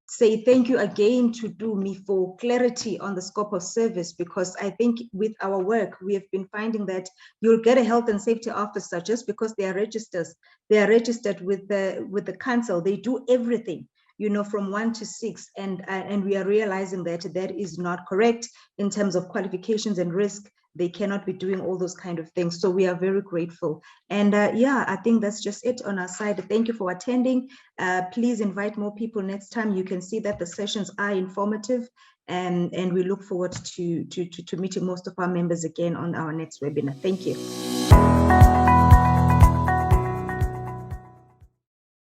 say thank you again to Dumi for clarity on the scope of service, because I think with our work, we have been finding that you'll get a health and safety officer just because they are registered with the council. They do everything, you know, from 1 to 6, and we are realizing that that is not correct in terms of qualifications and risk. They cannot be doing all those kind of things. So we are very grateful. And yeah, I think that's just it on our side. Thank you for attending. Please invite more people next time. You can see that the sessions are informative, and we look forward to meeting most of our members again on our next webinar. Thank you.